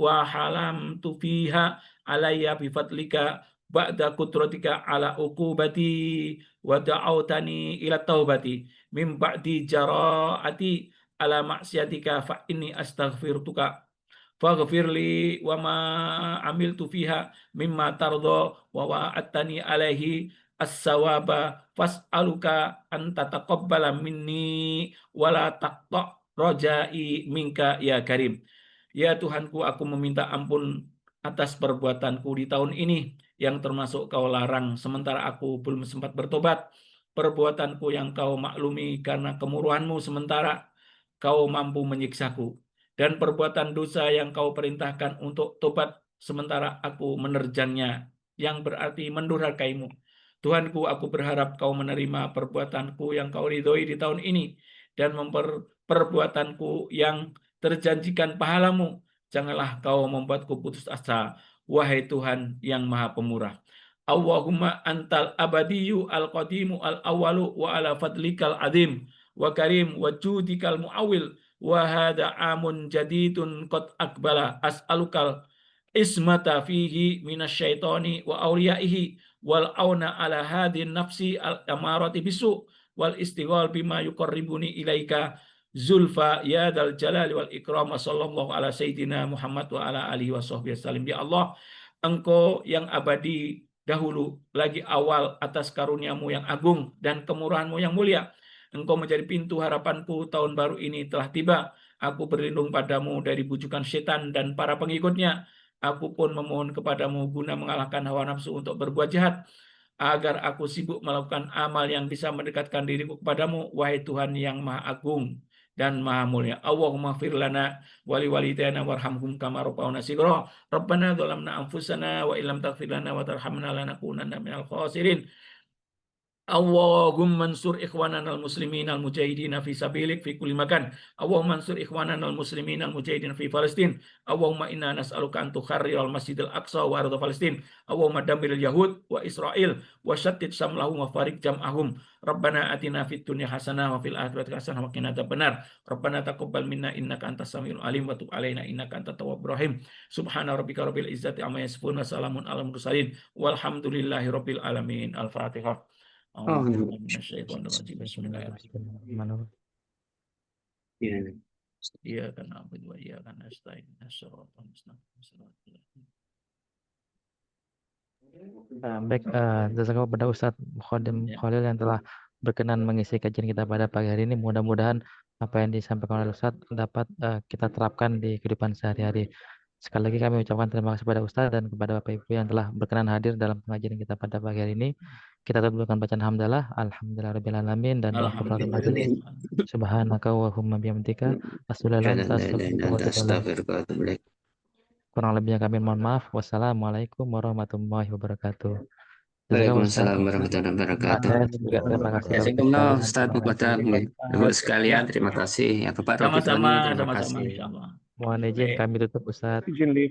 fiha alayya bifadlika ba'da kudratika ala uqubati wa da'awtani ila taubati min ba'di jara'ati ala maksiatika fa inni astaghfiruka faghfirli wa ma amiltu fiha mimma tardo wa wa'attani alaihi as-sawaba fas'aluka an tataqabbala minni wala taqta rojai minka ya karim. Ya Tuhanku, aku meminta ampun atas perbuatanku di tahun ini yang termasuk kau larang sementara aku belum sempat bertobat. Perbuatanku yang kau maklumi karena kemurahan-Mu sementara kau mampu menyiksaku. Dan perbuatan dosa yang kau perintahkan untuk tobat sementara aku menerjangnya, yang berarti mendurhakai-Mu. Tuhanku, aku berharap kau menerima perbuatanku yang kau ridhoi di tahun ini dan perbuatanku yang terjanjikan pahalamu. Janganlah kau membuatku putus asa, wahai Tuhan yang Maha Pemurah. Allahumma antal abadiyu al-qadimu al-awalu wa ala fadlikal adim wa karim wa judikal mu'awil wa hadha amun jadidun qad akbala as'alukal ismata fihi minasyaitani wa awliyaihi wal auna ala hadin nafsi al-amarati bisu wal istighal bima yuqarribuni ilaika zulfa ya dal jalali wal ikram. Sallallahu ala sayyidina Muhammad wa ala alihi wa sahbihi wasallam. Ya Allah, Engkau yang abadi dahulu lagi awal atas karuniamu yang agung dan kemurahanmu yang mulia. Engkau menjadi pintu harapanku, tahun baru ini telah tiba. Aku berlindung padamu dari bujukan setan dan para pengikutnya. Aku pun memohon kepadamu guna mengalahkan hawa nafsu untuk berbuat jahat, agar aku sibuk melakukan amal yang bisa mendekatkan diriku kepadamu, wahai Tuhan yang Maha Agung dan Maha Mulia. Allahumma fir lana wa li walidayna warhamhum kama rabbawna shighra. Rabbana dzalamna anfusana wa illam taghfir lana wa tarhamna lanakunanna minal khasirin. Allahumma ansur ikhwanana al-muslimin al-mujahidin fi sabilik fi kulli makan. Allahumma ansur ikhwanana al-muslimin al-mujahidin fi Palestin. Allahumma inna nas'aluka an tukharrir al-Masjidil Aqsa wa arda Palestin. Allahumma dammir al-yahud wa Israel wa shattid samlahum wa farik jam'ahum. Rabbana atina fid dunya hasanah wa fil akhirati hasanah wa qina adzabannar. Rabbana taqabbal minna innaka antas samiul alim wa tub alaina innaka antat tawwabur rahim. Subhana rabbika rabbil izzati amma yasifun wa salamun alal mursalin walhamdulillahi rabbil alamin. Al-Fatihah. Bismillahirrahmanirrahim. Iya kan abudu wa iya kan nasta'in as-siratal mustaqim. Baik, jazakallahu pada Ustadz Mukhadim Khalil yang telah berkenan mengisi kajian kita pada pagi hari ini. Mudah-mudahan apa yang disampaikan oleh Ustadz dapat kita terapkan di kehidupan sehari-hari. Sekali lagi kami ucapkan terima kasih kepada Ustadz dan kepada Bapak Ibu yang telah berkenan hadir dalam pengajian kita pada pagi hari ini. Kita tutup dengan bacaan hamdalah, alhamdulillahirabbil alamin dan doa kafaratul majlis. Subhanaka wa humma bihamdika asyhadu an la ilaha illa anta astaghfiruka wa atubu ilaik. Kurang lebihnya kami mohon maaf. Wassalamualaikum warahmatullahi wabarakatuh. Waalaikumsalam warahmatullahi wabarakatuh. Terima kasih. Jazakumullah Ustaz Muqaddam. Ibu sekalian terima kasih. Ya Bapak Robi Tony, terima kasih. Insyaallah. Mohon izin kami tutup Ustaz.